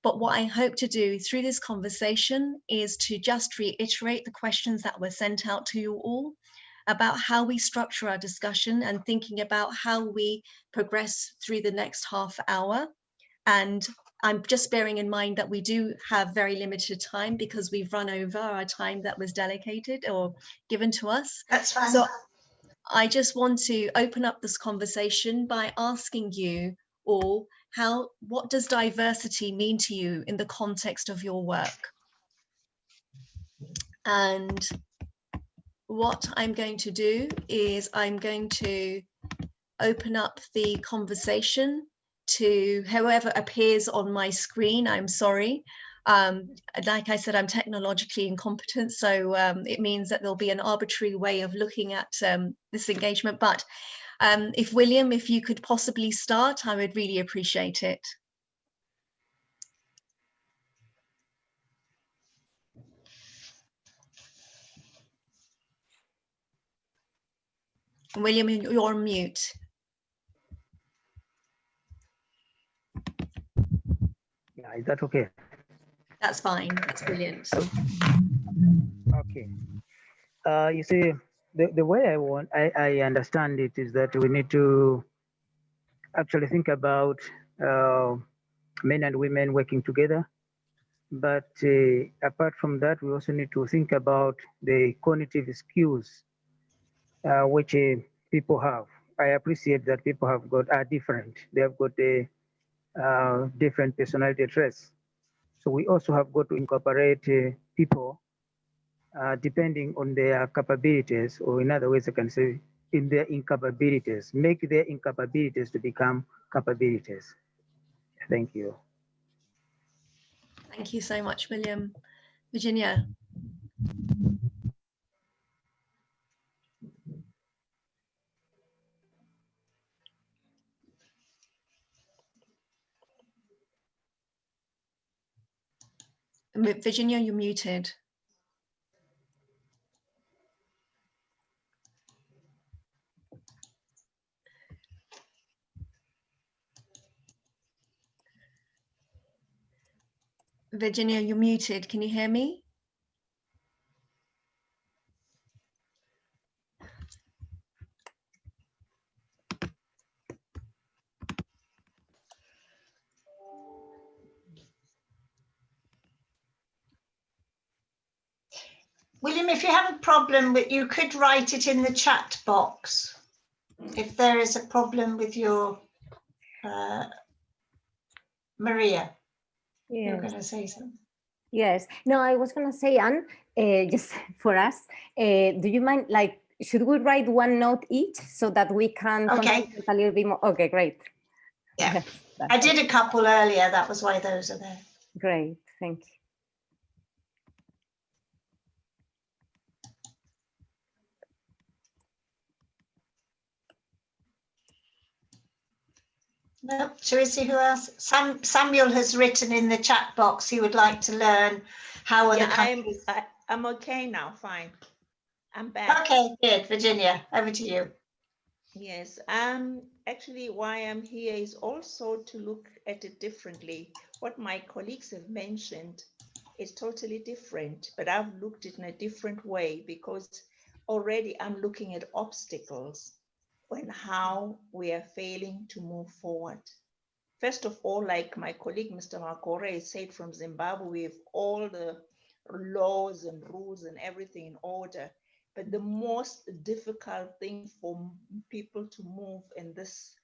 but what I hope to do through this conversation is to just reiterate the questions that were sent out to you all about how we structure our discussion and thinking about how we progress through the next half hour. And I'm just bearing in mind that we do have very limited time because we've run over our time that was delegated or given to us. That's fine. So I just want to open up this conversation by asking you all, what does diversity mean to you in the context of your work? And what I'm going to do is I'm going to open up the conversation to whoever appears on my screen. I'm sorry. Like I said, I'm technologically incompetent, so it means that there'll be an arbitrary way of looking at this engagement. But if William, if you could possibly start, I would really appreciate it. William, you're on mute. Yeah, is that okay? That's fine. That's brilliant. Okay. You see, the way I understand it is that we need to actually think about men and women working together. But apart from that, we also need to think about the cognitive skills which people have. I appreciate that people are different. They have got different personality traits. So we also have got to incorporate people depending on their capabilities, or in other ways I can say in their incapabilities, make their incapabilities to become capabilities. Thank you. Thank you so much, William. Virginia. Virginia, you're muted. Virginia, you're muted. Can you hear me? William, if you have a problem with, you could write it in the chat box. If there is a problem with your Maria, yes. You're going to say something. Yes. No, I was going to say, Anne, just for us, do you mind, like, should we write one note each so that we can concentrate a little bit more? Okay, great. Yeah, I did a couple earlier. That was why those are there. Great. Thank you. No, shall we see who else? Samuel has written in the chat box he would like to learn how other countries. I'm okay now, fine. I'm back. Okay, good. Virginia, over to you. Yes, actually why I'm here is also to look at it differently. What my colleagues have mentioned is totally different, but I've looked at it in a different way because already I'm looking at obstacles and how we are failing to move forward. First of all, like my colleague, Mr. Maguire said from Zimbabwe, we have all the laws and rules and everything in order. But the most difficult thing for people to move in this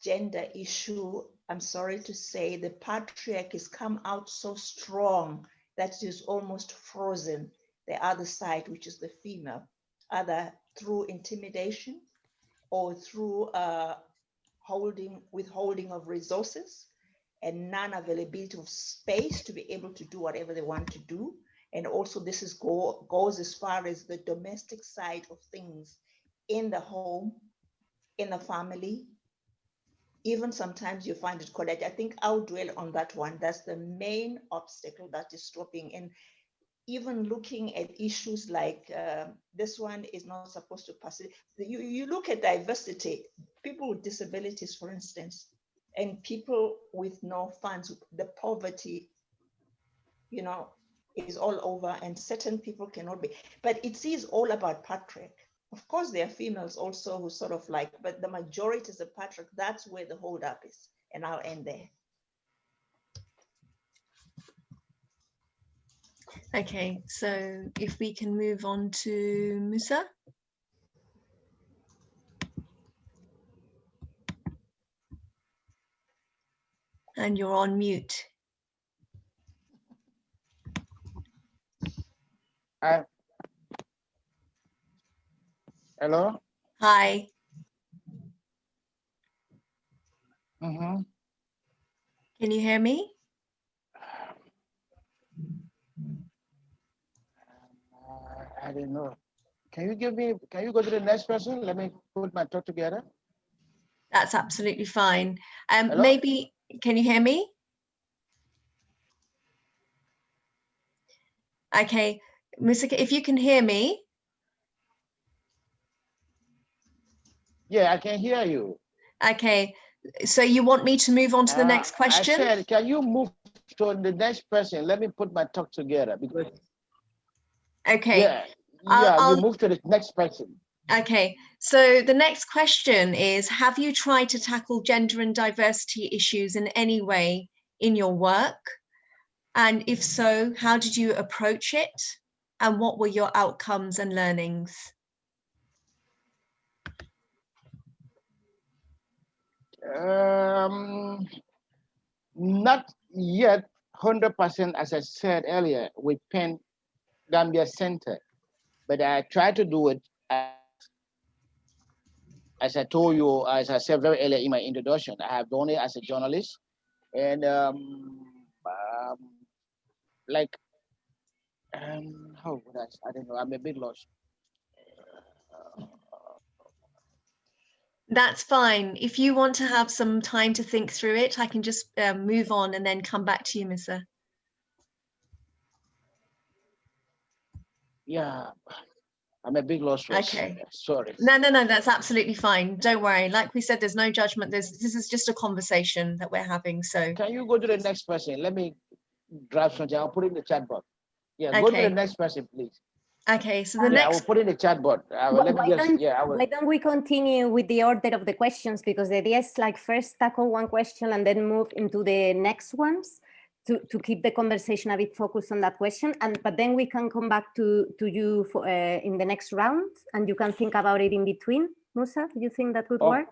gender issue, I'm sorry to say, the patriarchy has come out so strong that it is almost frozen the other side, which is the female, either through intimidation or through withholding of resources and non-availability of space to be able to do whatever they want to do. And also this goes as far as the domestic side of things in the home, in the family. Even sometimes you find it college. I think I'll dwell on that one. That's the main obstacle that is stopping. And even looking at issues like this one is not supposed to pass. You look at diversity, people with disabilities, for instance, and people with no funds, the poverty, you know, is all over, and certain people cannot be. But it is all about patriarch. Of course, there are females also who sort of like, but the majority is a patriarch. That's where the hold up is. And I'll end there. Okay, so if we can move on to Musa. And you're on mute. Hello? Hi. Mm-hmm. Can you hear me? I don't know. Can you go to the next person? Let me put my thought together. That's absolutely fine. Hello? Maybe, can you hear me? Okay, Musika, if you can hear me. Yeah, I can hear you. Okay, so you want me to move on to the next question? I said, can you move to the next person? Let me put my talk together because. Okay. Yeah, I'll you move to the next person. Okay, so the next question is, have you tried to tackle gender and diversity issues in any way in your work? And if so, how did you approach it? And what were your outcomes and learnings? Not yet 100%, as I said earlier, with Penn Gambia Center, but I try to do it as I told you, as I said very earlier in my introduction. I have done it as a journalist, and how would I don't know, I'm a bit lost. That's fine. If you want to have some time to think through it, I can just move on and then come back to you, Misa. Yeah, I'm a bit lost. Okay. Sorry. No, that's absolutely fine. Don't worry. Like we said, there's no judgment. This is just a conversation that we're having. So can you go to the next person? Let me grab something. I'll put it in the chat box. Yeah, okay. Go to the next person, please. Okay, so the next. I will put in the chat box. Why don't we continue with the order of the questions? Because the idea is like first tackle one question and then move into the next ones to keep the conversation a bit focused on that question. But then we can come back to you for, in the next round, and you can think about it in between. Musa, do you think that would work?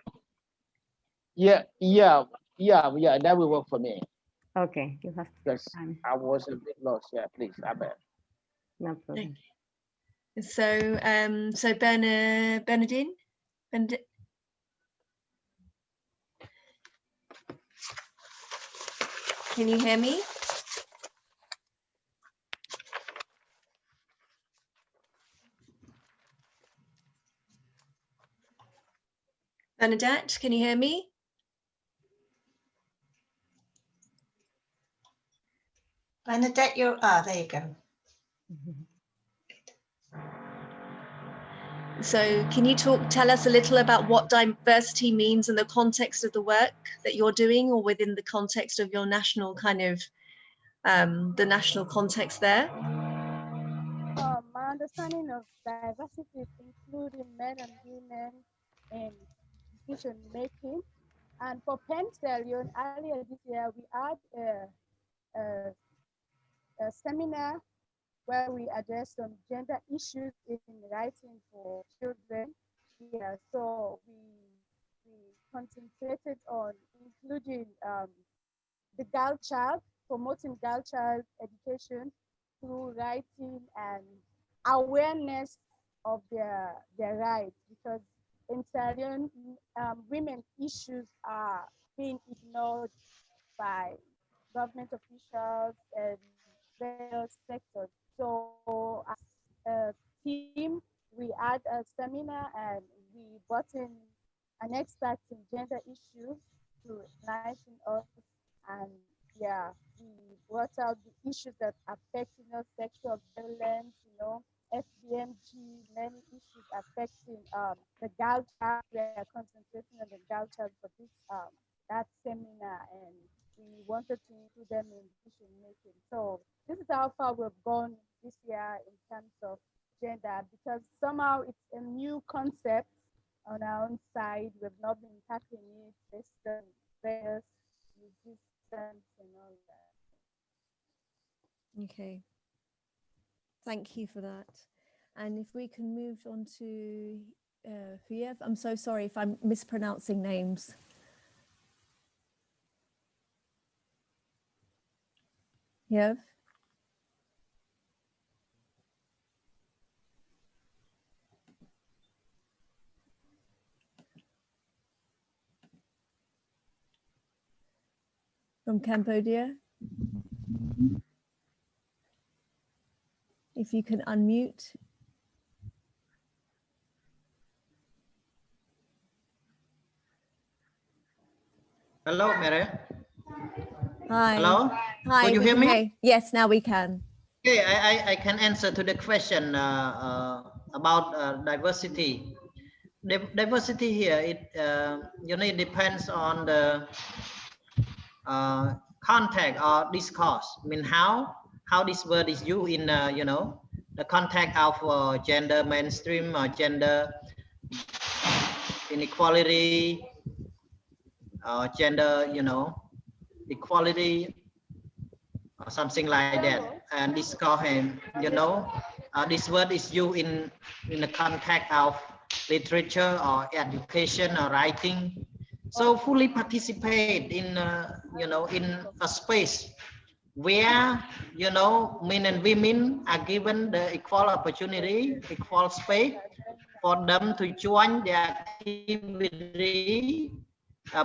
Yeah, that will work for me. Okay, you have to. Yes, I was a bit lost. Yeah, please, I bet. No problem. So, so Bernadine, can you hear me? Bernadette, can you hear me? Bernadette, there you go. So can you tell us a little about what diversity means in the context of the work that you're doing, or within the context of your national kind of, the national context there? My understanding of diversity is including men and women in decision making. And for Penn Stallion, earlier this year, we had a seminar where we addressed some gender issues in writing for children. Yeah, so we concentrated on including the girl child, promoting girl child education through writing and awareness of their rights, because in Sierra Leone, women issues are being ignored by government officials and various sectors. So as a team, we had a seminar and we brought in an expert in gender issues to enlighten us. And yeah, we brought out the issues that affect, sexual violence, FBMG, many issues affecting the girl child. We are concentrating on the girl child for this that seminar, and we wanted to include them in decision making. So this is how far we've gone this year in terms of gender, because somehow it's a new concept on our own side. We've not been tackling it based on various resistance and all that. Okay. Thank you for that. And if we can move on to Huyev, I'm so sorry if I'm mispronouncing names. Huyev? From Cambodia? If you can unmute. Hello, Mary. Hi. Hello. Hi. Can you hear me? Okay. Yes, now we can. Okay, I can answer to the question about diversity. Diversity here, it depends on the context or discourse. I mean, how this word is used in the context of gender mainstream or gender inequality, gender equality, or something like that. And discourse, this word is used in the context of literature or education or writing. So fully participate in in a space where men and women are given the equal opportunity, equal space for them to join the activity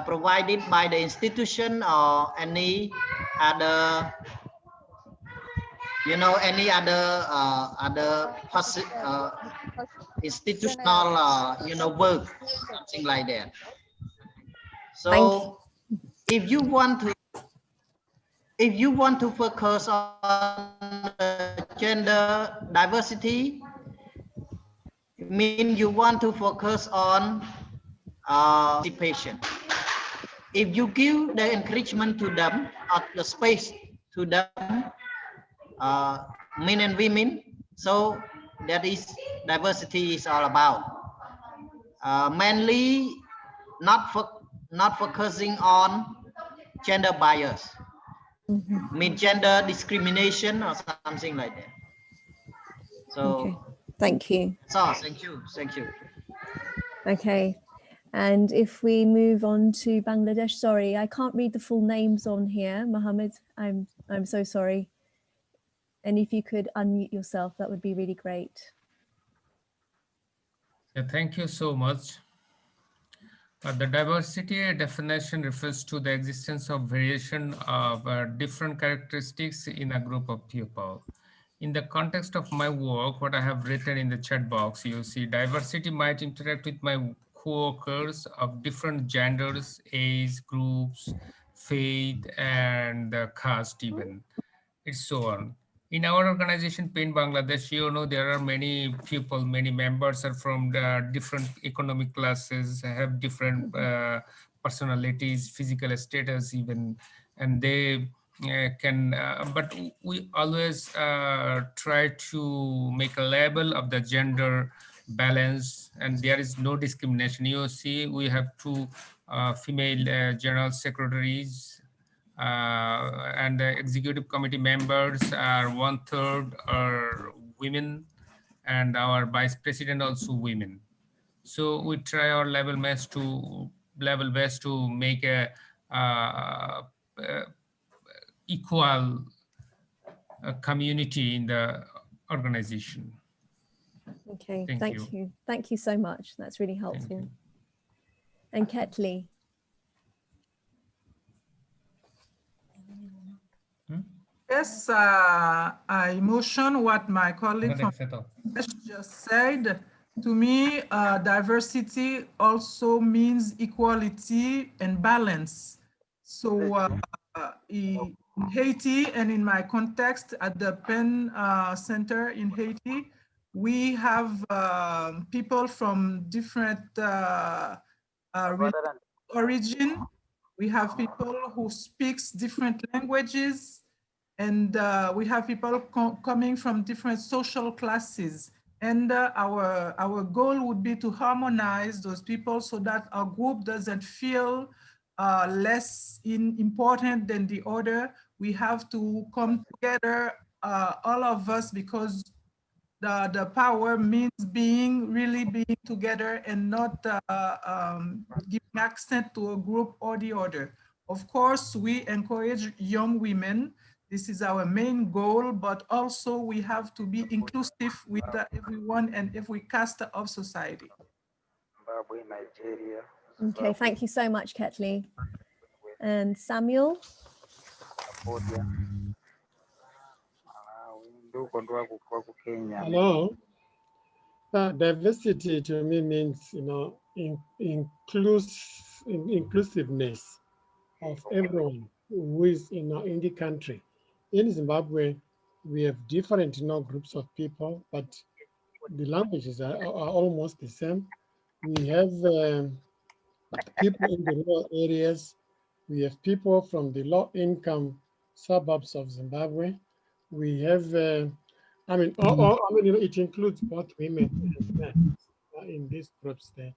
provided by the institution or any other any other institutional work, something like that. So if you want to focus on gender diversity, it means you want to focus on participation. If you give the encouragement to them, or the space to them, men and women, so that is diversity is all about. Mainly not focusing on gender bias, mean gender discrimination or something like that. So okay. Thank you. So thank you. Okay. And if we move on to Bangladesh, sorry, I can't read the full names on here. Mohammed, I'm so sorry. And if you could unmute yourself, that would be really great. Yeah, thank you so much. The diversity definition refers to the existence of variation of different characteristics in a group of people. In the context of my work, what I have written in the chat box, you see diversity might interact with my co-workers of different genders, age groups, faith, and caste even. It's so on. In our organization, PEN Bangladesh, you know, there are many people, many members are from the different economic classes, have different personalities, physical status even, and they but we always try to make a label of the gender balance, and there is no discrimination. You see, we have two female general secretaries, and the executive committee members are 1/3 are women, and our vice president also women. So we try our level best to make a equal community in the organization. Okay, Thank thank you. you. Thank you so much. That's really helpful. And Ketley. Yes, I motion what my colleague from just said. To me, diversity also means equality and balance. So in Haiti and in my context at the PEN Center in Haiti, we have people from different origin. We have people who speaks different languages, and we have people coming from different social classes. And our goal would be to harmonize those people so that our group doesn't feel less important than the other. We have to come together, all of us, because the power means really being together and not giving accent to a group or the other. Of course, we encourage young women. This is our main goal, but also we have to be inclusive with everyone and every caste of society. Okay, thank you so much, Ketley. And Samuel? Hello. Diversity to me means, you know, inclusiveness of everyone who is in the country. In Zimbabwe, we have different, you know, groups of people, but the languages are almost the same. We have people in the rural areas. We have people from the low-income suburbs of Zimbabwe. We have, I mean, you know, it includes both women and men in these groups there.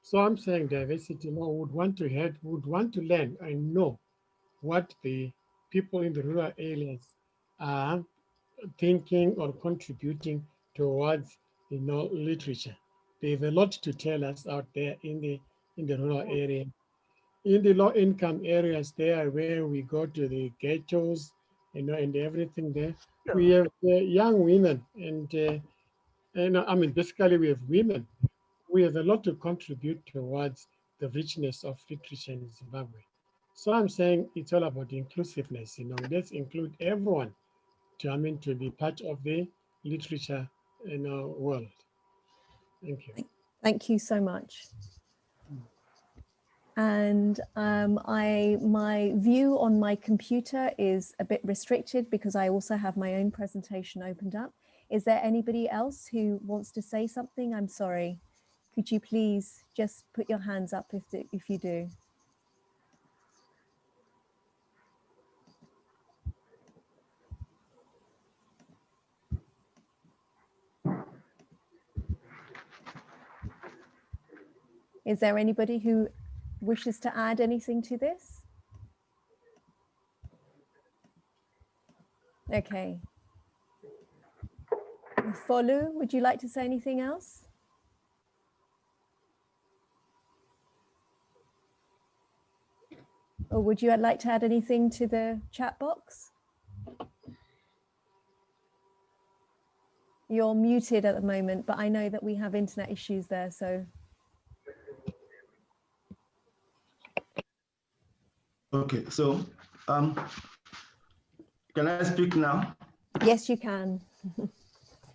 So I'm saying diversity, you know, would want to learn and know what the people in the rural areas are thinking or contributing towards, you know, literature. They have a lot to tell us out there in the rural area. In the low-income areas there, where we go to the ghettos, you know, and everything there, we have young women, and I mean, basically we have women. We have a lot to contribute towards the richness of literature in Zimbabwe. So I'm saying it's all about inclusiveness. You know, let's include everyone to be part of the literature, you know, world. Thank you. Thank you so much. And my view on my computer is a bit restricted because I also have my own presentation opened up. Is there anybody else who wants to say something? I'm sorry. Could you please just put your hands up if you do? Is there anybody who wishes to add anything to this? Okay. Folu, would you like to say anything else? Or would you like to add anything to the chat box? You're muted at the moment, but I know that we have internet issues there, so. Okay, so can I speak now? Yes, you can.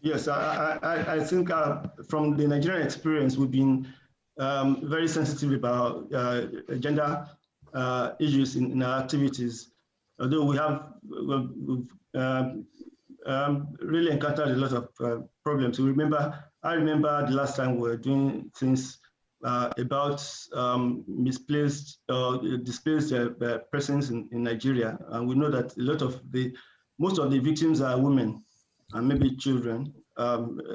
Yes, I think from the Nigerian experience, we've been very sensitive about gender issues in our activities. Although we've really encountered a lot of problems. I remember the last time we were doing things about misplaced or displaced persons in Nigeria, and we know that most of the victims are women and maybe children,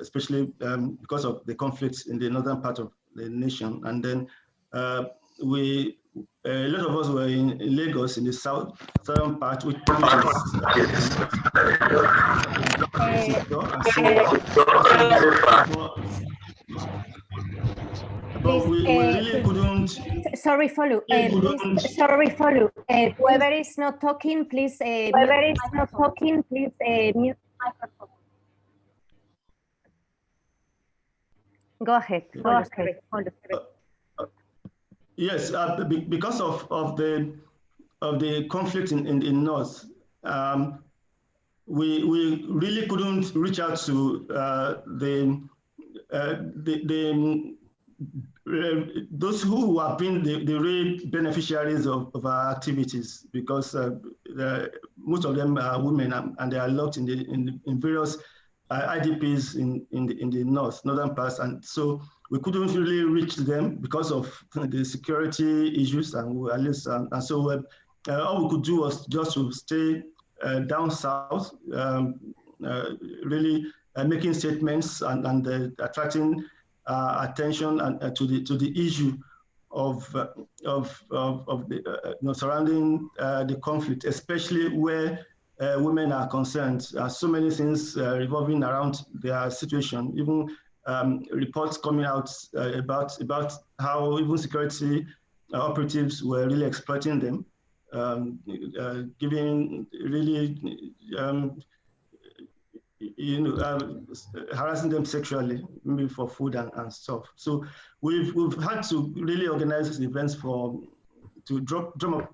especially because of the conflicts in the northern part of the nation. And then a lot of us were in Lagos in the southern part, which but we really couldn't. Sorry, follow. Whoever is not talking, please. Mute microphone. Go ahead. Yes, because of the conflict in the north, we really couldn't reach out to those who have been the real beneficiaries of our activities, because most of them are women and they are locked in various IDPs in the northern parts, and so we couldn't really reach them because of the security issues, and at least and so all we could do was just to stay down south, really making statements and attracting attention to the issue of the surrounding the conflict, especially where women are concerned. So many things revolving around their situation, even reports coming out about how even security operatives were really exploiting them, giving really harassing them sexually, maybe for food and stuff. So we've had to really organize events to drum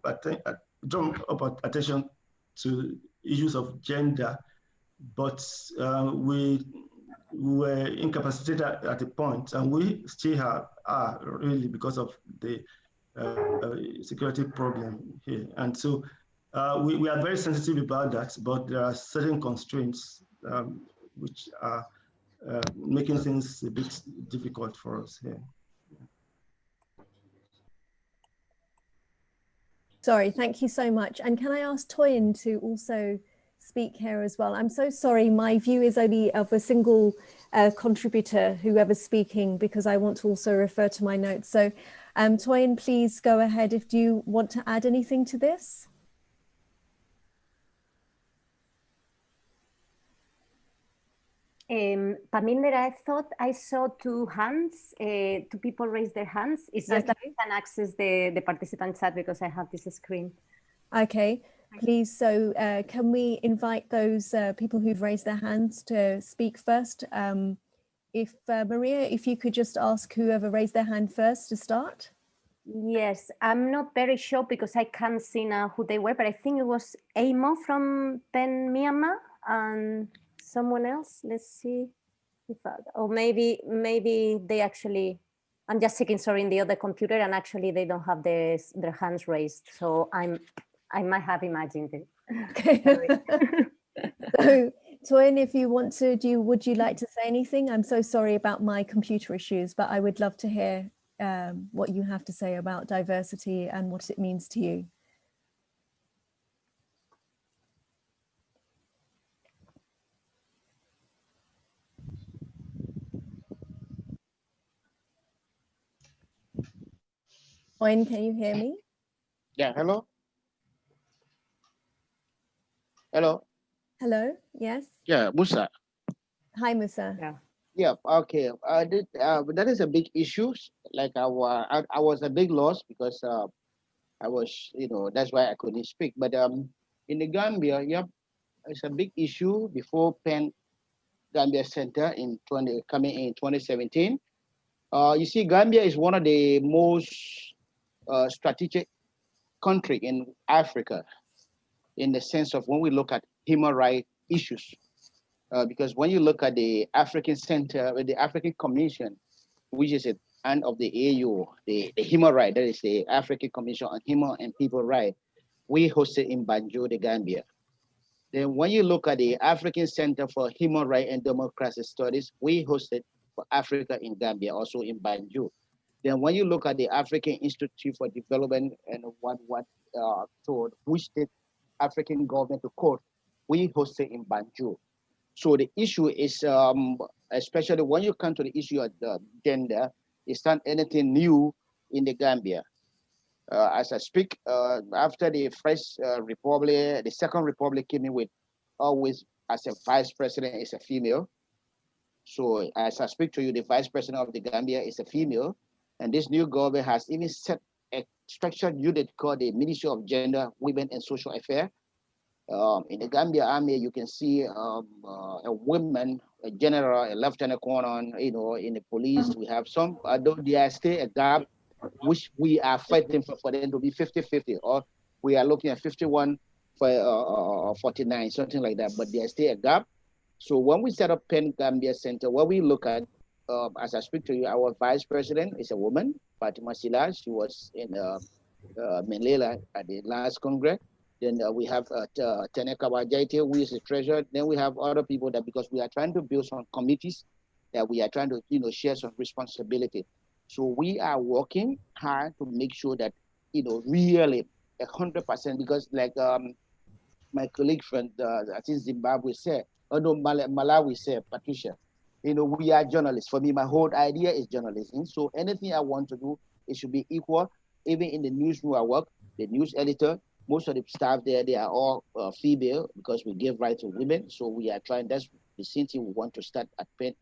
up attention to issues of gender, but we were incapacitated at a point, and we still are really, because of the security problem here. And so we are very sensitive about that, but there are certain constraints which are making things a bit difficult for us here. Sorry, thank you so much. And can I ask Toyin to also speak here as well? I'm so sorry, my view is only of a single contributor, whoever's speaking, because I want to also refer to my notes. So Toyin, please go ahead if you want to add anything to this. Parminder, I thought I saw two hands, two people raise their hands. It's just that I can access the participant chat because I have this screen. Okay, please. So can we invite those people who've raised their hands to speak first? If Maria, if you could just ask whoever raised their hand first to start. Yes, I'm not very sure because I can't see now who they were, but I think it was Amo from Myanmar and someone else. Let's see if or maybe they actually, I'm just checking, sorry, in the other computer, and actually they don't have their hands raised, so I might have imagined it. Okay. So Toyin, if you want to, would you like to say anything? I'm so sorry about my computer issues, but I would love to hear what you have to say about diversity and what it means to you. Toyin, can you hear me? Yeah, hello? Hello? Hello, yes? Yeah, Musa. Hi, Musa. Yeah, okay. That is a big issue. Like I was a big loss because I was, that's why I couldn't speak. But in the Gambia, yep, it's a big issue before Penn Gambia Center coming in 2017. You see, Gambia is one of the most strategic country in Africa, in the sense of when we look at human rights issues. Because when you look at the African Center, the African Commission, which is a and of the AU, the human rights, that is the African Commission on Human and People Rights, we hosted in Banjul, the Gambia. Then when you look at the African Center for Human Rights and Democracy Studies, we hosted for Africa in Gambia, also in Banjul. Then when you look at the African Institute for Development and which the African government to court, we hosted in Banjul. So the issue is, especially when you come to the issue of the gender, it's not anything new in the Gambia. As I speak, after the first republic, the second republic came in with always as a vice president is a female. So as I speak to you, the vice president of the Gambia is a female. And this new government has even set a structured unit called the Ministry of Gender, Women and Social Affairs. In the Gambia Army, you can see a woman, a general, a lieutenant colonel, in the police. We have some, although there is still a gap, which we are fighting for them to be 50-50, or we are looking at 51 for 49, something like that, but there's still a gap. So when we set up Penn Gambia Center, what we look at, as I speak to you, our vice president is a woman, Fatima Sila. She was in Manila at the last Congress. Then we have Teneka Wajaite, who is the treasurer. Then we have other people that, because we are trying to build some committees, that we are trying to share some responsibility. So we are working hard to make sure that really 100%, because like my colleague friend, I think Zimbabwe said, although Malawi said, Patricia, we are journalists. For me, my whole idea is journalism. So anything I want to do, it should be equal. Even in the newsroom I work, the news editor, most of the staff there, they are all female, because we give right to women. So we are trying, that's the same thing we want to start at Penn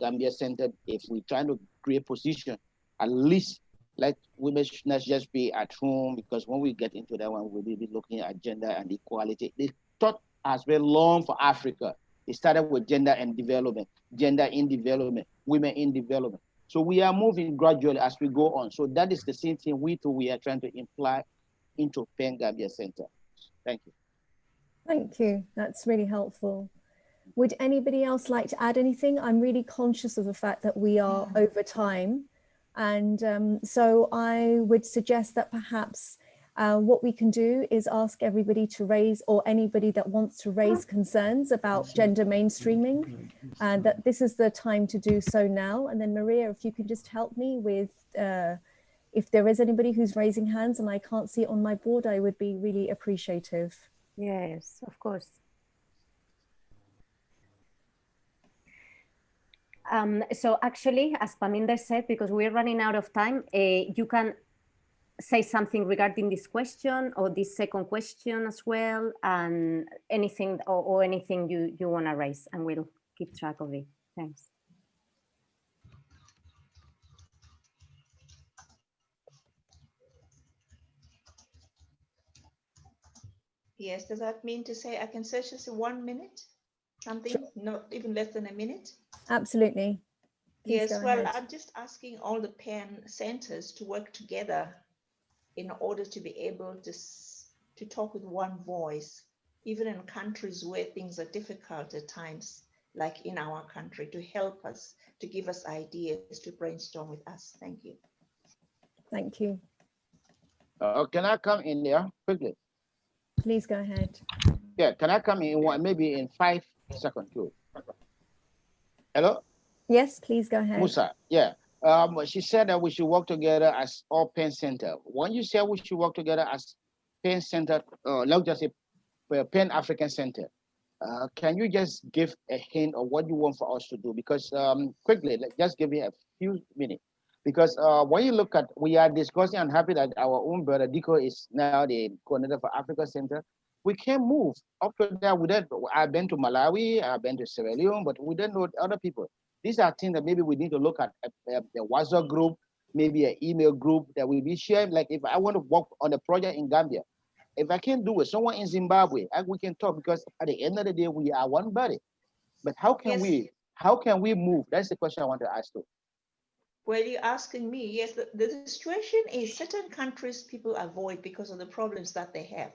Gambia Center. If we're trying to create position, at least like women should not just be at home, because when we get into that one, we'll be looking at gender and equality. The thought has been long for Africa. It started with gender and development, gender in development, women in development. So we are moving gradually as we go on. So that is the same thing we are trying to imply into Penn Gambia Center. Thank you. Thank you. That's really helpful. Would anybody else like to add anything? I'm really conscious of the fact that we are over time. And so I would suggest that perhaps what we can do is ask everybody to raise, or anybody that wants to raise concerns about gender mainstreaming, and that this is the time to do so now. And then Maria, if you can just help me with, if there is anybody who's raising hands and I can't see it on my board, I would be really appreciative. Yes, of course. So actually, as Paminder said, because we're running out of time, you can say something regarding this question or this second question as well, and anything or anything you want to raise, and we'll keep track of it. Thanks. Yes, does that mean to say I can search this in 1 minute? Something, not even less than a minute? Absolutely. Please Yes, well, ahead. I'm just asking all the Penn centers to work together in order to be able to talk with one voice, even in countries where things are difficult at times, like in our country, to help us, to give us ideas, to brainstorm with us. Thank you. Thank you. Can I come in there quickly? Please go ahead. Yeah, can I come in maybe in 5 seconds too? Hello? Yes, please go ahead. Musa, yeah. She said that we should work together as all Penn Center. When you say we should work together as Penn Center, not just a Penn African Center, can you just give a hint of what you want for us to do? Because quickly, just give me a few minutes. Because when you look at, we are discussing, I'm happy that our own brother Diko is now the coordinator for Africa Center. We can move up to that. I've been to Malawi, I've been to Sierra Leone, but we don't know other people. These are things that maybe we need to look at a WhatsApp group, maybe an email group that will be shared. Like if I want to work on a project in Gambia, if I can't do it, someone in Zimbabwe, we can talk, because at the end of the day, we are one body. But how can we move? That's the question I want to ask you. Well, you're asking me, yes, the situation is certain countries people avoid because of the problems that they have.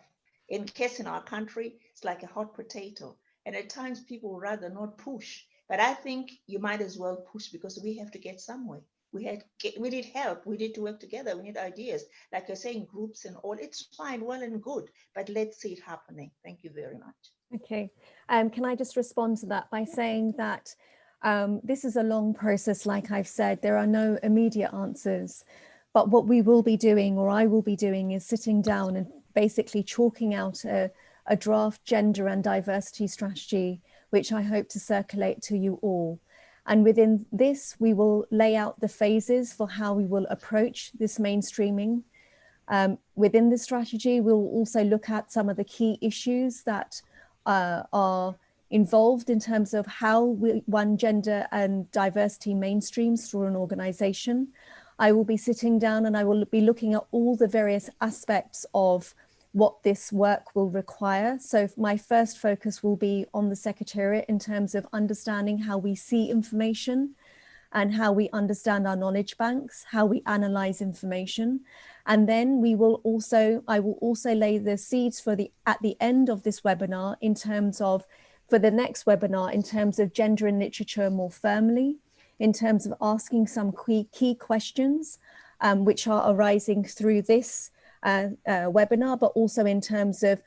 In case in our country, it's like a hot potato. And at times people rather not push. But I think you might as well push, because we have to get somewhere. we need help, we need to work together, we need ideas. Like you're saying, groups and all, it's fine, well and good, but let's see it happening. Thank you very much. Okay, can I just respond to that by saying that this is a long process, like I've said, there are no immediate answers, but what we will be doing, or I will be doing, is sitting down and basically chalking out a draft gender and diversity strategy, which I hope to circulate to you all. And within this, we will lay out the phases for how we will approach this mainstreaming. Within the strategy, we'll also look at some of the key issues that are involved in terms of how one gender and diversity mainstreams through an organization. I will be sitting down and I will be looking at all the various aspects of what this work will require. So my first focus will be on the Secretariat in terms of understanding how we see information and how we understand our knowledge banks, how we analyze information. And then I will also lay the seeds at the end of this webinar in terms of, for the next webinar, in terms of gender and literature more firmly, in terms of asking some key questions which are arising through this webinar, but also in terms of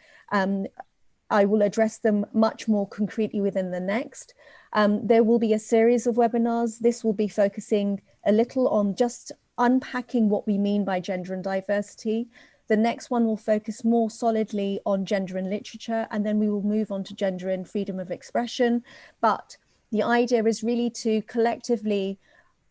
I will address them much more concretely within the next. There will be a series of webinars. This will be focusing a little on just unpacking what we mean by gender and diversity. The next one will focus more solidly on gender and literature, and then we will move on to gender and freedom of expression. But the idea is really to collectively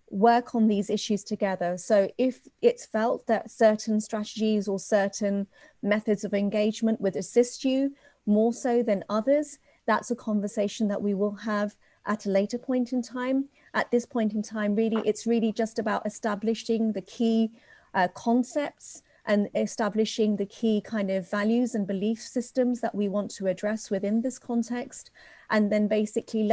work on these issues together. So if it's felt that certain strategies or certain methods of engagement would assist you more so than others, that's a conversation that we will have at a later point in time. At this point in time, really, it's really just about establishing the key concepts and establishing the key kind of values and belief systems that we want to address within this context, and then basically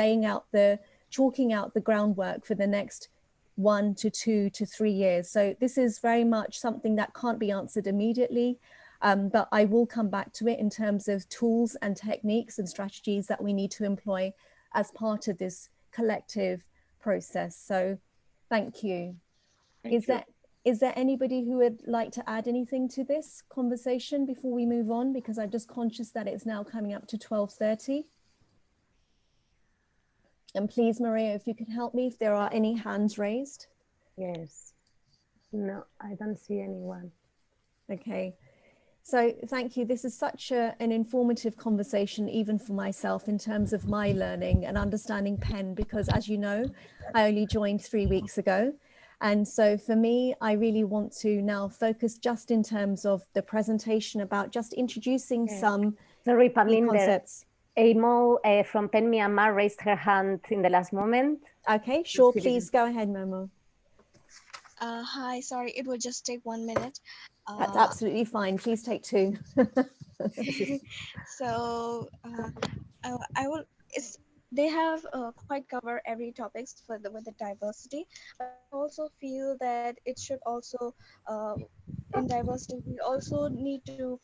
chalking out the groundwork for the next 1 to 2 to 3 years. So this is very much something that can't be answered immediately, but I will come back to it in terms of tools and techniques and strategies that we need to employ as part of this collective process. So thank you. Is there anybody who would like to add anything to this conversation before we move on? Because I'm just conscious that it's now coming up to 12:30. And please, Maria, if you could help me if there are any hands raised. Yes. No, I don't see anyone. Okay. So thank you. This is such an informative conversation, even for myself, in terms of my learning and understanding PEN, because as you know, I only joined 3 weeks ago. And so for me, I really want to now focus just in terms of the presentation about just introducing some Sorry, key Parminder. concepts. Amo from PEN Myanmar raised her hand in the last moment. Okay, sure, please go ahead, Momo. Hi, sorry, it will just take 1 minute. That's absolutely fine. Please take 2. So I will. They have quite covered every topics with the diversity, but I also feel that it should also in diversity we also need to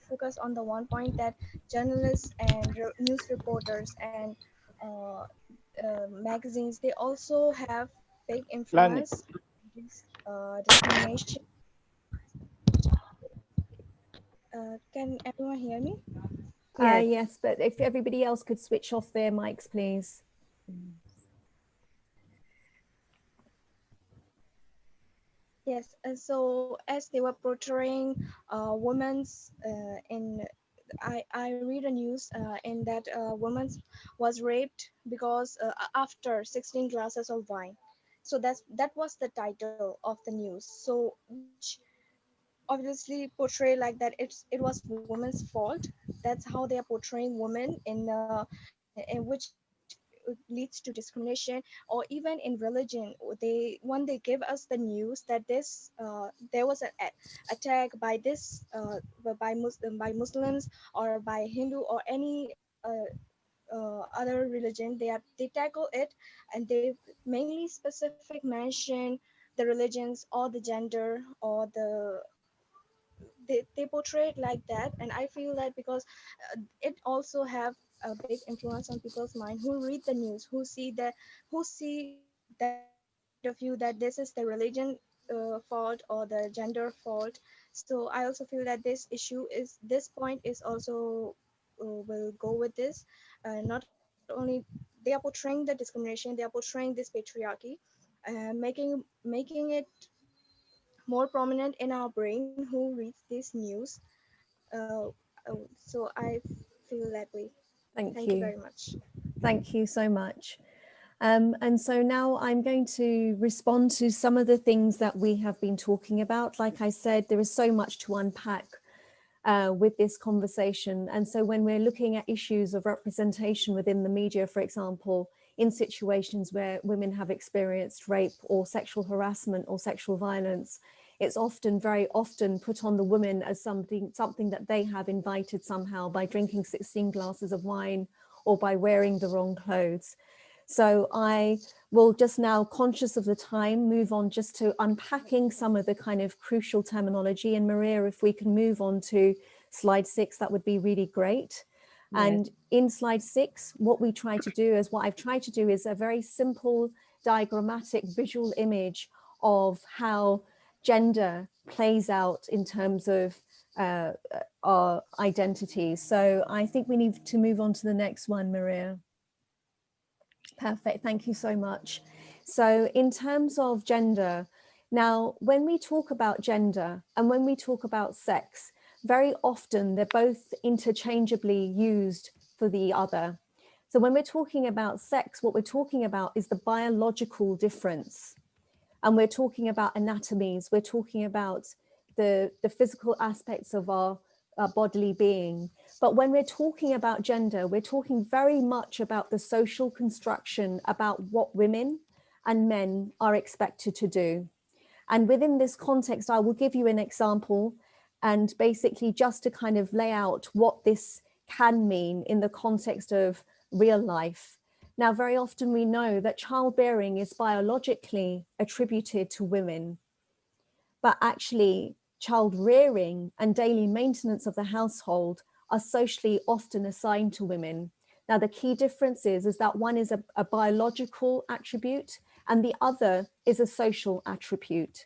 focus on the one point that journalists and news reporters and magazines, they also have big influence discrimination. Can everyone hear me? Yes, but if everybody else could switch off their mics, please. Yes, so as they were portraying women's I read a news in that woman was raped because after 16 glasses of wine. So that was the title of the news. So which obviously portray like that it was women's fault. That's how they are portraying women in which leads to discrimination. Or even in religion, when they give us the news that this there was an attack by this by Muslims or by Hindu or any other religion, they tackle it, and they mainly specific mention the religions or the gender or they portray it like that. And I feel that because it also have a big influence on people's mind who read the news, who see that of view that this is the religion fault or the gender fault. So I also feel that this point is also will go with this. Not only they are portraying the discrimination, they are portraying this patriarchy, making it more prominent in our brain who reads this news. So I feel that way. Thank you you very much. Thank you so much. And so now I'm going to respond to some of the things that we have been talking about. Like I said, there is so much to unpack with this conversation. And so when we're looking at issues of representation within the media, for example, in situations where women have experienced rape or sexual harassment or sexual violence, it's often, very often, put on the woman as something that they have invited somehow by drinking 16 glasses of wine or by wearing the wrong clothes. So I will just now, conscious of the time, move on just to unpacking some of the kind of crucial terminology. And Maria, if we can move on to slide 6, that would be really great. Yeah. And in slide 6, what I've tried to do is a very simple diagrammatic visual image of how gender plays out in terms of our identities. So I think we need to move on to the next one, Maria. Perfect, thank you so much. So in terms of gender, now when we talk about gender and when we talk about sex, very often they're both interchangeably used for the other. So when we're talking about sex, what we're talking about is the biological difference. And we're talking about anatomies, we're talking about the physical aspects of our bodily being. But when we're talking about gender, we're talking very much about the social construction about what women and men are expected to do. And within this context, I will give you an example, and basically just to kind of lay out what this can mean in the context of real life. Now, very often we know that childbearing is biologically attributed to women, but actually child rearing and daily maintenance of the household are socially often assigned to women. Now, the key difference is that one is a biological attribute and the other is a social attribute.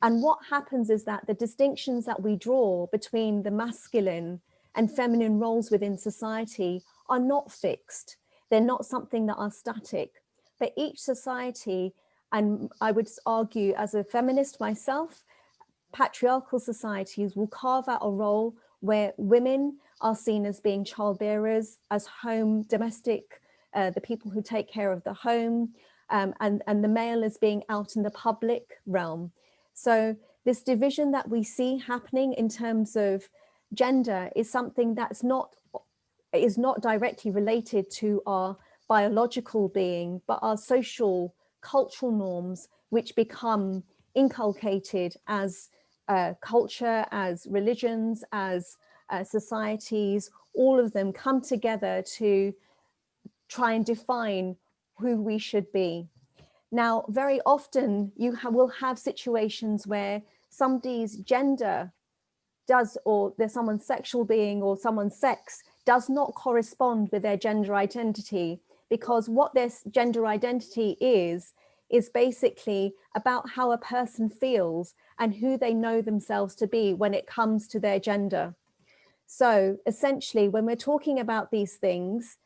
And what happens is that the distinctions that we draw between the masculine and feminine roles within society are not fixed. They're not something that are static, but each society, and I would argue as a feminist myself, patriarchal societies will carve out a role where women are seen as being childbearers, as domestic, the people who take care of the home, and the male as being out in the public realm. So this division that we see happening in terms of gender is something that's not directly related to our biological being, but our social, cultural norms, which become inculcated as culture, as religions, as societies. All of them come together to try and define who we should be. Now, very often you will have situations where somebody's gender does, or there's someone's sexual being or someone's sex does not correspond with their gender identity, because what their gender identity is basically about how a person feels and who they know themselves to be when it comes to their gender. So essentially, when we're talking about these things,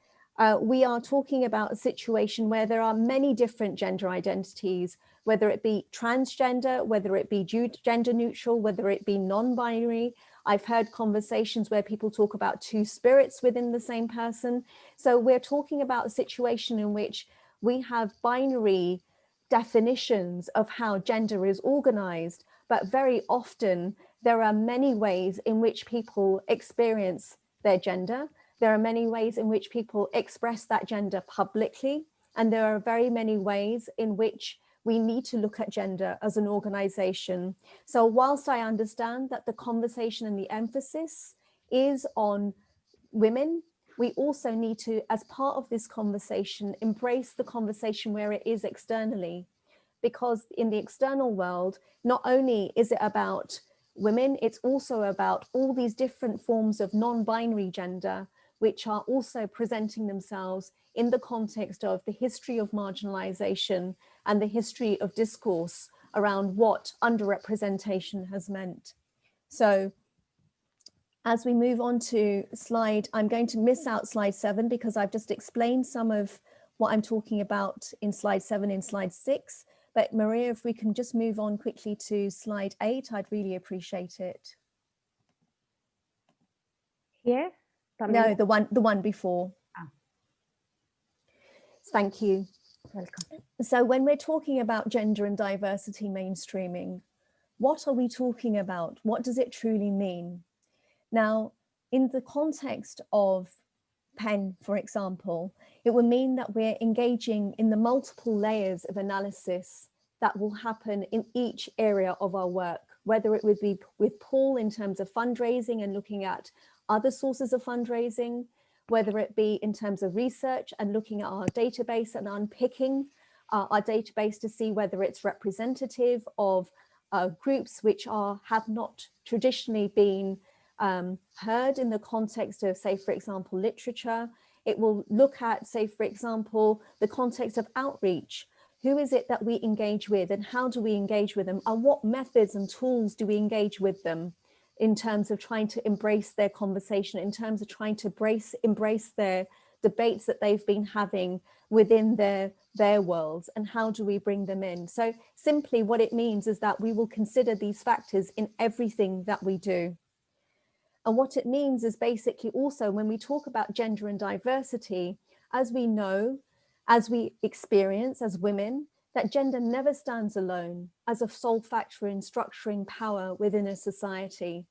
we are talking about a situation where there are many different gender identities, whether it be transgender, whether it be gender neutral, whether it be non-binary. I've heard conversations where people talk about two spirits within the same person. So we're talking about a situation in which we have binary definitions of how gender is organized, but very often there are many ways in which people experience their gender. There are many ways in which people express that gender publicly, and there are very many ways in which we need to look at gender as an organization. So whilst I understand that the conversation and the emphasis is on women, we also need to, as part of this conversation, embrace the conversation where it is externally. Because in the external world, not only is it about women, it's also about all these different forms of non-binary gender, which are also presenting themselves in the context of the history of marginalization and the history of discourse around what underrepresentation has meant. So as we move on to slide, I'm going to miss out slide 7 because I've just explained some of what I'm talking about in slide 7 and slide 6. But Maria, if we can just move on quickly to slide 8, I'd really appreciate it. Here? No, the one before. Ah. Thank you. Welcome. So when we're talking about gender and diversity mainstreaming, what are we talking about? What does it truly mean? Now, in the context of PEN, for example, it would mean that we're engaging in the multiple layers of analysis that will happen in each area of our work, whether it would be with Paul in terms of fundraising and looking at other sources of fundraising, whether it be in terms of research and looking at our database and unpicking our database to see whether it's representative of groups which have not traditionally been heard in the context of, say, for example, literature. It will look at, say, for example, the context of outreach. Who is it that we engage with and how do we engage with them? And what methods and tools do we engage with them in terms of trying to embrace their conversation, in terms of trying to embrace their debates that they've been having within their worlds, and how do we bring them in? So simply what it means is that we will consider these factors in everything that we do. And what it means is basically also when we talk about gender and diversity, as we know, as we experience as women, that gender never stands alone as a sole factor in structuring power within a society.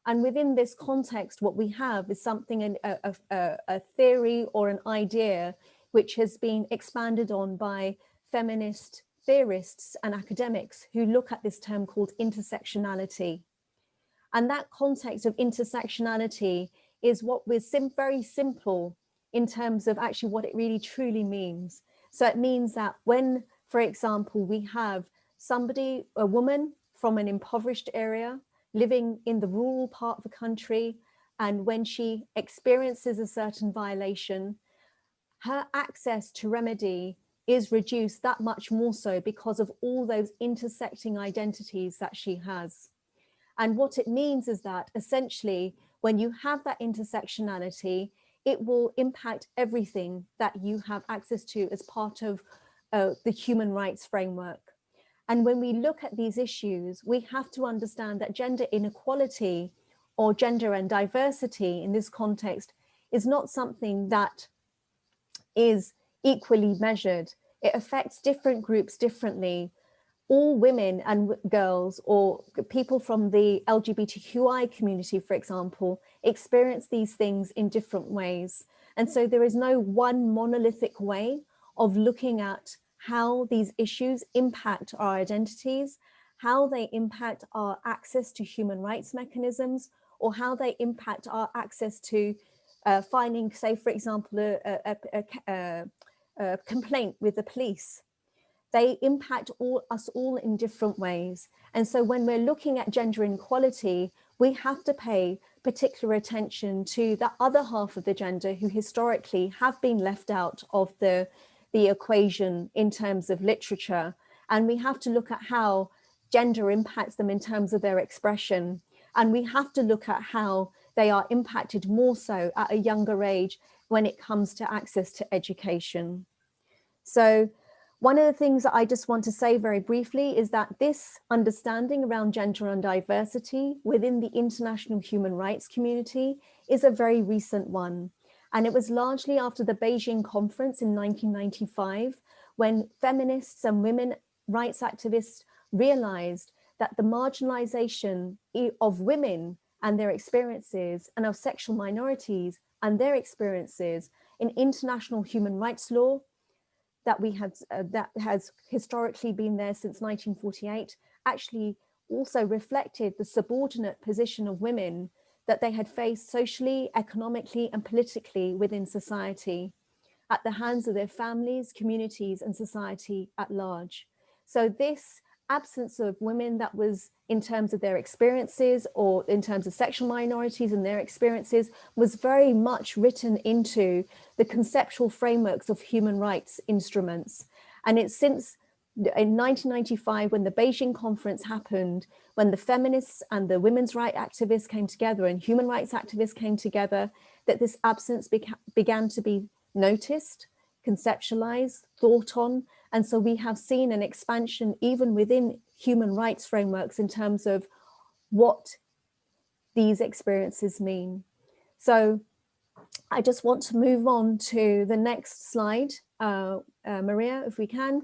And within this context, what we have is something, a theory or an idea which has been expanded on by feminist theorists and academics who look at this term called intersectionality. And that context of intersectionality is what we're very simple in terms of actually what it really truly means. So it means that when, for example, we have somebody, a woman from an impoverished area living in the rural part of the country, and when she experiences a certain violation, her access to remedy is reduced that much more so because of all those intersecting identities that she has. And what it means is that essentially, when you have that intersectionality, it will impact everything that you have access to as part of the human rights framework. And when we look at these issues, we have to understand that gender inequality or gender and diversity in this context is not something that is equally measured. It affects different groups differently. All women and girls or people from the LGBTQI community, for example, experience these things in different ways. And so there is no one monolithic way of looking at how these issues impact our identities, how they impact our access to human rights mechanisms, or how they impact our access to finding, say, for example, a complaint with the police. They impact us all in different ways. And so when we're looking at gender inequality, we have to pay particular attention to the other half of the gender who historically have been left out of the equation in terms of literature. And we have to look at how gender impacts them in terms of their expression. And we have to look at how they are impacted more so at a younger age when it comes to access to education. So one of the things that I just want to say very briefly is that this understanding around gender and diversity within the international human rights community is a very recent one. And it was largely after the Beijing conference in 1995, when feminists and women rights activists realized that the marginalization of women and their experiences, and of sexual minorities and their experiences in international human rights law that we had, that has historically been there since 1948, actually also reflected the subordinate position of women that they had faced socially, economically, and politically within society at the hands of their families, communities, and society at large. So this absence of women that was in terms of their experiences or in terms of sexual minorities and their experiences was very much written into the conceptual frameworks of human rights instruments. And it's since in 1995, when the Beijing conference happened, when the feminists and the women's rights activists came together and human rights activists came together, that this absence began to be noticed, conceptualized, thought on. And so we have seen an expansion even within human rights frameworks in terms of what these experiences mean. So I just want to move on to the next slide, Maria, if we can.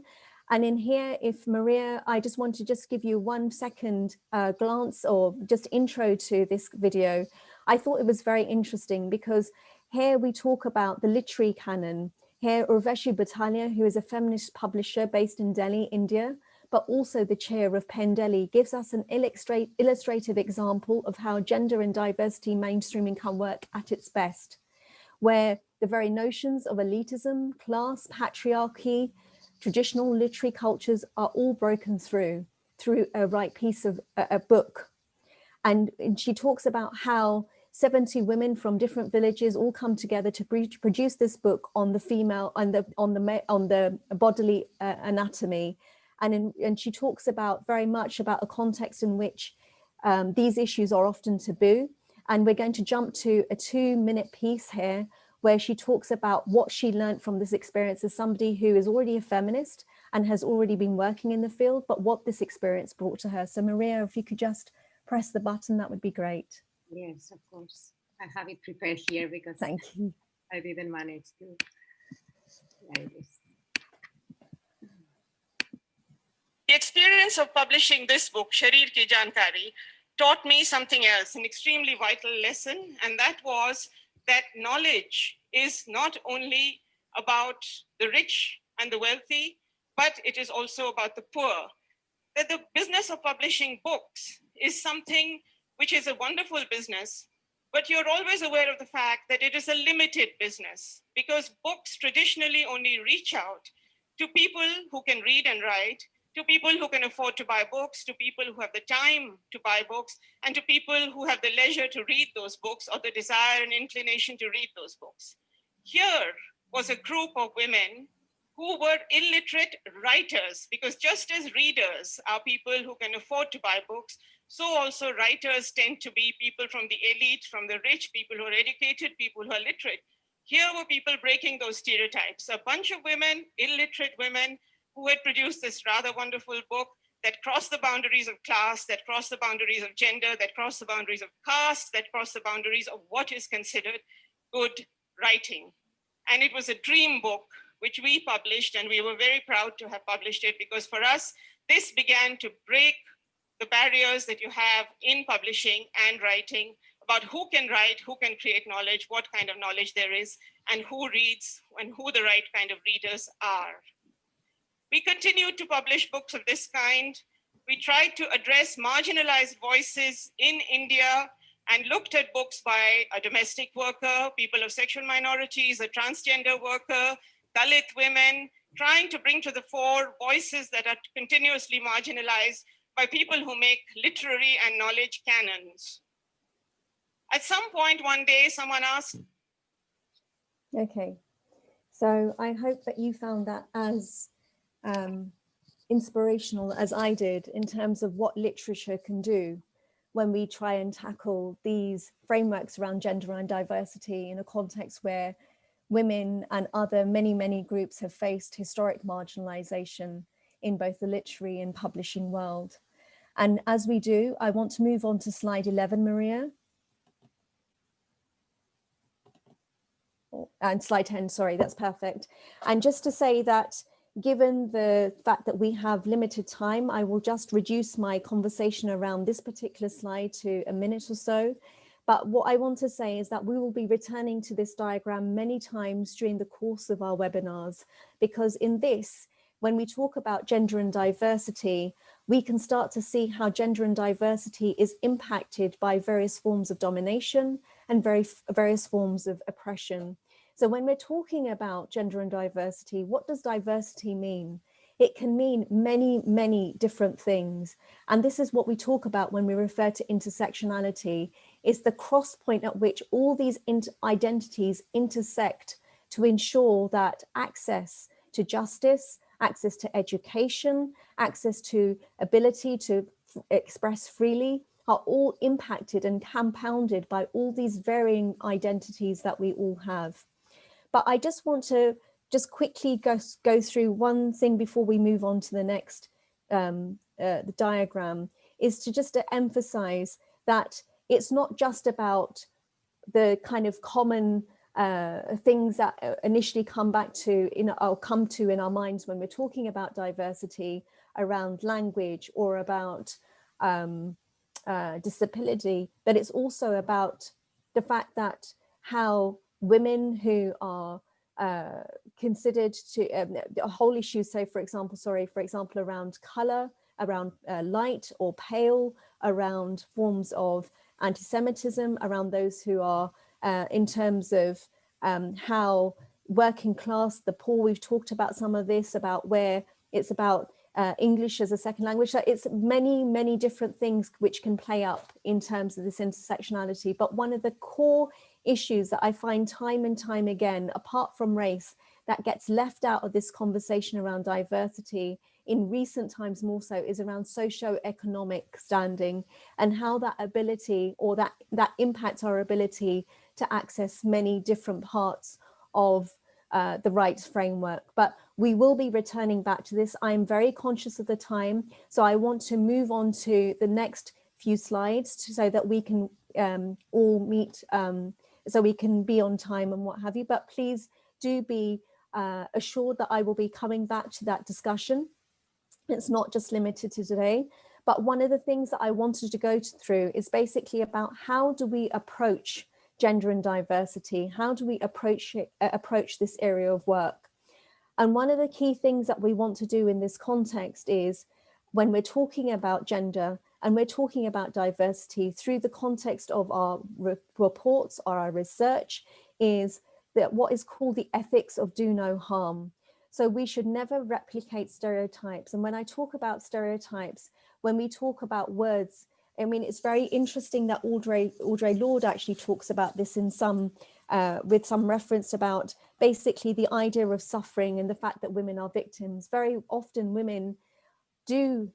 And in here, if Maria, I just want to just give you 1 second glance or just intro to this video. I thought it was very interesting because here we talk about the literary canon. Here, Urvashi Bhattalia, who is a feminist publisher based in Delhi, India, but also the chair of Penn Delhi, gives us an illustrative example of how gender and diversity mainstreaming can work at its best, where the very notions of elitism, class, patriarchy, traditional literary cultures are all broken through a right piece of a book. And she talks about how 70 women from different villages all come together to produce this book on the female, on the bodily anatomy. And she talks about very much about a context in which these issues are often taboo. And we're going to jump to a 2-minute piece here where she talks about what she learned from this experience as somebody who is already a feminist and has already been working in the field, but what this experience brought to her. So Maria, if you could just press the button, that would be great. Yes, of course. I have it prepared here because thank you. I didn't manage to write this. The experience of publishing this book, Sharir Ki Jankari, taught me something else, an extremely vital lesson, and that was that knowledge is not only about the rich and the wealthy, but it is also about the poor. That the business of publishing books is something which is a wonderful business, but you're always aware of the fact that it is a limited business because books traditionally only reach out to people who can read and write, to people who can afford to buy books, to people who have the time to buy books, and to people who have the leisure to read those books or the desire and inclination to read those books. Here was a group of women who were illiterate writers, because just as readers are people who can afford to buy books, so also writers tend to be people from the elite, from the rich, people who are educated, people who are literate. Here were people breaking those stereotypes. A bunch of women, illiterate women, who had produced this rather wonderful book that crossed the boundaries of class, that crossed the boundaries of gender, that crossed the boundaries of caste, that crossed the boundaries of what is considered good writing. And it was a dream book, which we published, and we were very proud to have published it because for us, this began to break the barriers that you have in publishing and writing about who can write, who can create knowledge, what kind of knowledge there is, and who reads, and who the right kind of readers are. We continued to publish books of this kind. We tried to address marginalized voices in India and looked at books by a domestic worker, people of sexual minorities, a transgender worker, Dalit women, trying to bring to the fore voices that are continuously marginalized by people who make literary and knowledge canons. At some point one day, someone asked. Okay, so I hope that you found that as inspirational as I did in terms of what literature can do when we try and tackle these frameworks around gender and diversity in a context where women and other many groups have faced historic marginalization in both the literary and publishing world. And as we do, I want to move on to slide 11, Maria. And slide 10, sorry, that's perfect. And just to say that given the fact that we have limited time, I will just reduce my conversation around this particular slide to a minute or so. But what I want to say is that we will be returning to this diagram many times during the course of our webinars, because in this, when we talk about gender and diversity, we can start to see how gender and diversity is impacted by various forms of domination and various forms of oppression. So when we're talking about gender and diversity, what does diversity mean? It can mean many different things. And this is what we talk about when we refer to intersectionality, is the cross point at which all these identities intersect to ensure that access to justice access to education, access to ability to express freely, are all impacted and compounded by all these varying identities that we all have. But I just want to just quickly go through one thing before we move on to the next the diagram, is to just to emphasize that it's not just about the kind of common things that initially come to in our minds when we're talking about diversity around language or about disability, but it's also about the fact that how women who are considered to a whole issue, so for example around color, around light or pale, around forms of anti-Semitism, around those who are in terms of how working class, the poor, we've talked about some of this, about where it's about English as a second language. So it's many different things which can play up in terms of this intersectionality. But one of the core issues that I find time and time again, apart from race, that gets left out of this conversation around diversity in recent times more so, is around socio-economic standing and how that ability or that impacts our ability to access many different parts of the rights framework. But we will be returning back to this. I'm very conscious of the time, so I want to move on to the next few slides so that we can all meet, so we can be on time and what have you. But please do be assured that I will be coming back to that discussion. It's not just limited to today, but one of the things that I wanted to go through is basically about how do we approach gender and diversity? How do we approach this area of work? And one of the key things that we want to do in this context is, when we're talking about gender and we're talking about diversity through the context of our reports or our research, is that what is called the ethics of do no harm. So we should never replicate stereotypes. And when I talk about stereotypes, when we talk about words, I mean, it's very interesting that Audre Lorde actually talks about this in some, with some reference about basically the idea of suffering and the fact that women are victims. Very often women do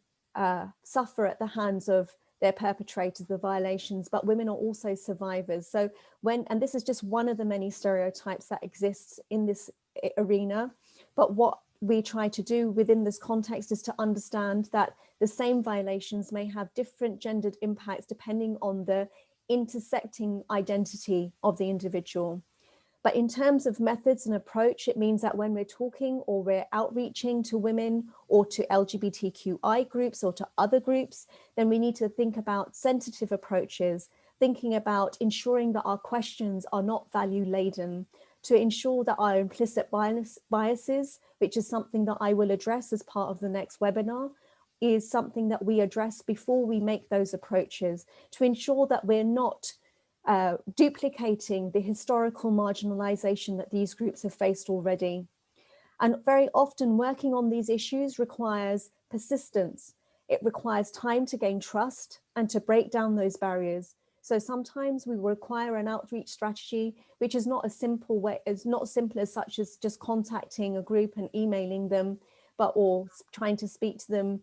suffer at the hands of their perpetrators, the violations, but women are also survivors. So and this is just one of the many stereotypes that exists in this arena. But what we try to do within this context is to understand that the same violations may have different gendered impacts depending on the intersecting identity of the individual. But in terms of methods and approach, it means that when we're talking or we're outreaching to women or to LGBTQI groups or to other groups, then we need to think about sensitive approaches, thinking about ensuring that our questions are not value laden, to ensure that our implicit biases, which is something that I will address as part of the next webinar, is something that we address before we make those approaches, to ensure that we're not duplicating the historical marginalization that these groups have faced already. And very often working on these issues requires persistence. It requires time to gain trust and to break down those barriers. So sometimes we require an outreach strategy, which is not a simple way, it's not simple as such as just contacting a group and emailing them, or trying to speak to them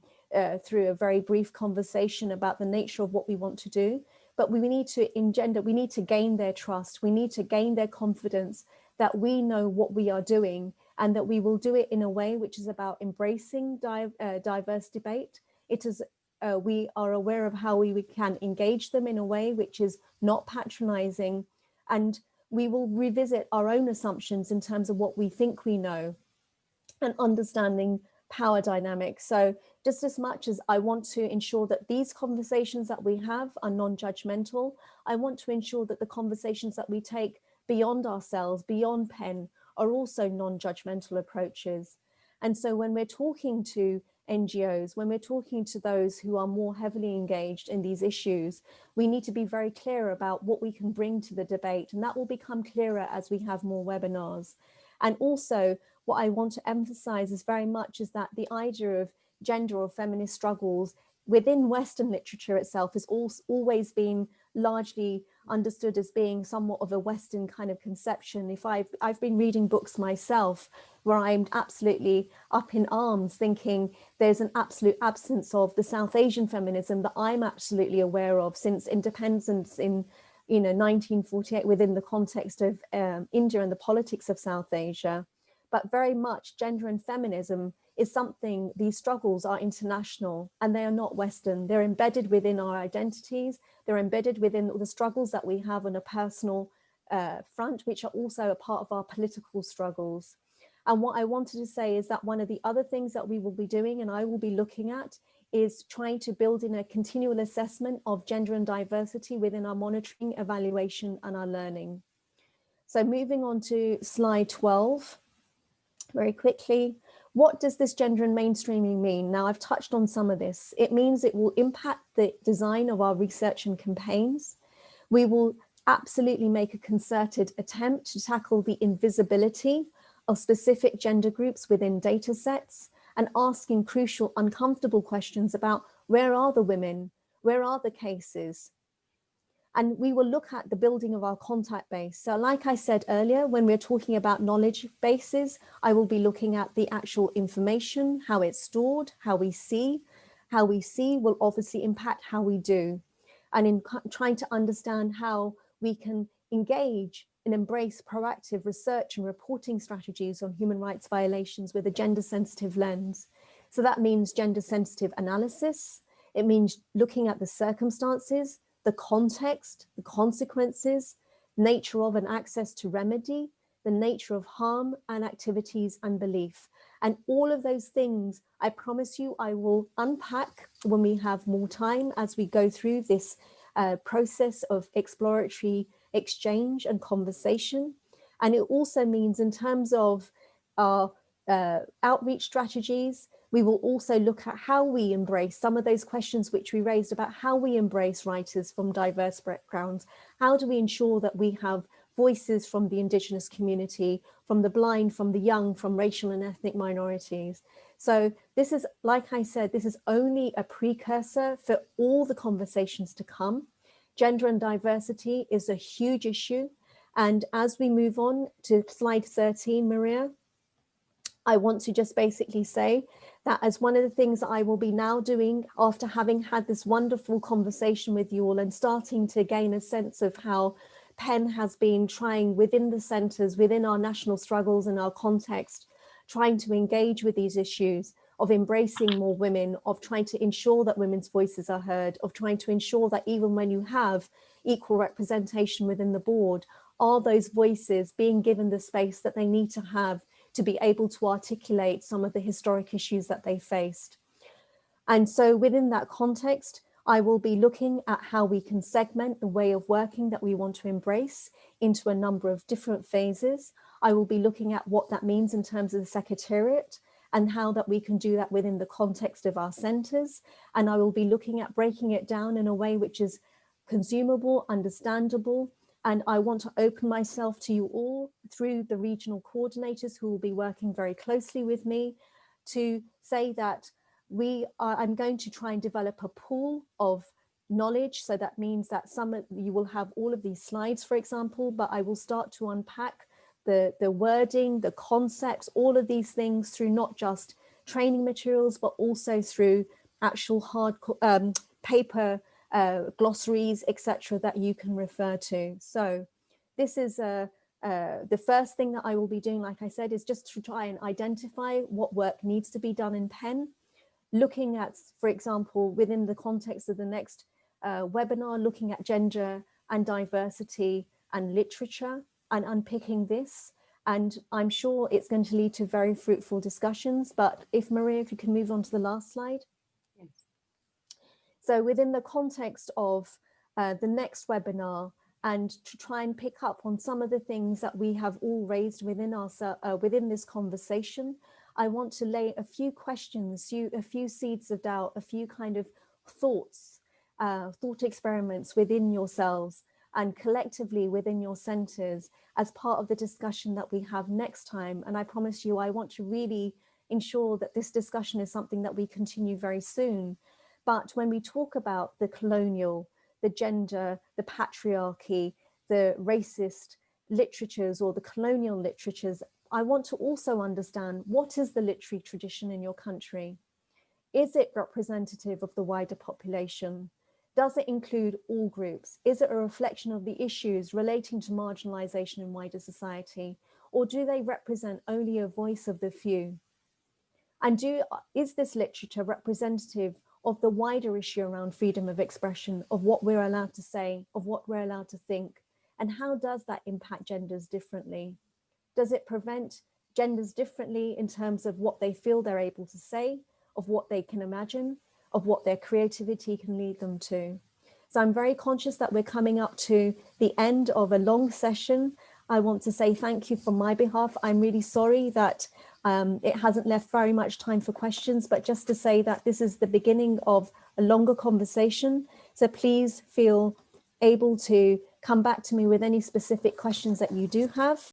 through a very brief conversation about the nature of what we want to do. But we need to gain their trust. We need to gain their confidence that we know what we are doing and that we will do it in a way which is about embracing diverse debate. It is we are aware of how we can engage them in a way which is not patronizing, and we will revisit our own assumptions in terms of what we think we know and understanding power dynamics. So just as much as I want to ensure that these conversations that we have are non-judgmental, I want to ensure that the conversations that we take beyond ourselves, beyond pen, are also non-judgmental approaches. And so when we're talking to NGOs, when we're talking to those who are more heavily engaged in these issues, we need to be very clear about what we can bring to the debate. And that will become clearer as we have more webinars. And also what I want to emphasize is very much is that the idea of gender or feminist struggles within Western literature itself has always been largely understood as being somewhat of a Western kind of conception. If I've been reading books myself where I'm absolutely up in arms thinking there's an absolute absence of the South Asian feminism that I'm absolutely aware of since independence in 1948 within the context of India and the politics of South Asia. But very much gender and feminism is something, these struggles are international and they are not Western. They're embedded within our identities. They're embedded within the struggles that we have on a personal front, which are also a part of our political struggles. And what I wanted to say is that one of the other things that we will be doing and I will be looking at is trying to build in a continual assessment of gender and diversity within our monitoring, evaluation, and our learning. So moving on to slide 12, very quickly. What does this gender and mainstreaming mean? Now, I've touched on some of this. It means it will impact the design of our research and campaigns. We will absolutely make a concerted attempt to tackle the invisibility of specific gender groups within data sets and asking crucial, uncomfortable questions about where are the women? Where are the cases? And we will look at the building of our contact base. So like I said earlier, when we're talking about knowledge bases, I will be looking at the actual information, how it's stored, how we see will obviously impact how we do. And in trying to understand how we can engage and embrace proactive research and reporting strategies on human rights violations with a gender sensitive lens. So that means gender sensitive analysis. It means looking at the circumstances, the context, the consequences, nature of and access to remedy, the nature of harm and activities and belief. And all of those things, I promise you, I will unpack when we have more time as we go through this process of exploratory exchange and conversation. And it also means in terms of our outreach strategies, we will also look at how we embrace some of those questions which we raised about how we embrace writers from diverse backgrounds. How do we ensure that we have voices from the Indigenous community, from the blind, from the young, from racial and ethnic minorities? So this is, like I said, this is only a precursor for all the conversations to come. Gender and diversity is a huge issue. And as we move on to slide 13, Maria, I want to just basically say that as one of the things that I will be now doing after having had this wonderful conversation with you all and starting to gain a sense of how PEN has been trying within the centres, within our national struggles and our context, trying to engage with these issues of embracing more women, of trying to ensure that women's voices are heard, of trying to ensure that even when you have equal representation within the board, are those voices being given the space that they need to have to be able to articulate some of the historic issues that they faced. And so within that context, I will be looking at how we can segment the way of working that we want to embrace into a number of different phases. I will be looking at what that means in terms of the Secretariat and how that we can do that within the context of our centres. And I will be looking at breaking it down in a way which is consumable, understandable. And I want to open myself to you all through the regional coordinators who will be working very closely with me to say that I'm going to try and develop a pool of knowledge. So that means that you will have all of these slides, for example, but I will start to unpack the wording, the concepts, all of these things through not just training materials, but also through actual hard paper glossaries, etc., that you can refer to. So this is the first thing that I will be doing, like I said, is just to try and identify what work needs to be done in PEN, looking at, for example, within the context of the next webinar, looking at gender and diversity and literature and unpicking this. And I'm sure it's going to lead to very fruitful discussions. But if Maria, if you can move on to the last slide. Yes. So within the context of the next webinar, and to try and pick up on some of the things that we have all raised within within this conversation, I want to lay a few questions, a few seeds of doubt, a few kind of thoughts, thought experiments within yourselves and collectively within your centres as part of the discussion that we have next time. And I promise you, I want to really ensure that this discussion is something that we continue very soon. But when we talk about the colonial, the gender, the patriarchy, the racist literatures or the colonial literatures, I want to also understand, what is the literary tradition in your country? Is it representative of the wider population? Does it include all groups? Is it a reflection of the issues relating to marginalization in wider society? Or do they represent only a voice of the few? And is this literature representative of the wider issue around freedom of expression, of what we're allowed to say, of what we're allowed to think? And how does that impact genders differently? Does it prevent genders differently in terms of what they feel they're able to say, of what they can imagine, of what their creativity can lead them to? So I'm very conscious that we're coming up to the end of a long session. I want to say thank you from my behalf. I'm really sorry that it hasn't left very much time for questions, but just to say that this is the beginning of a longer conversation. So please feel able to come back to me with any specific questions that you do have.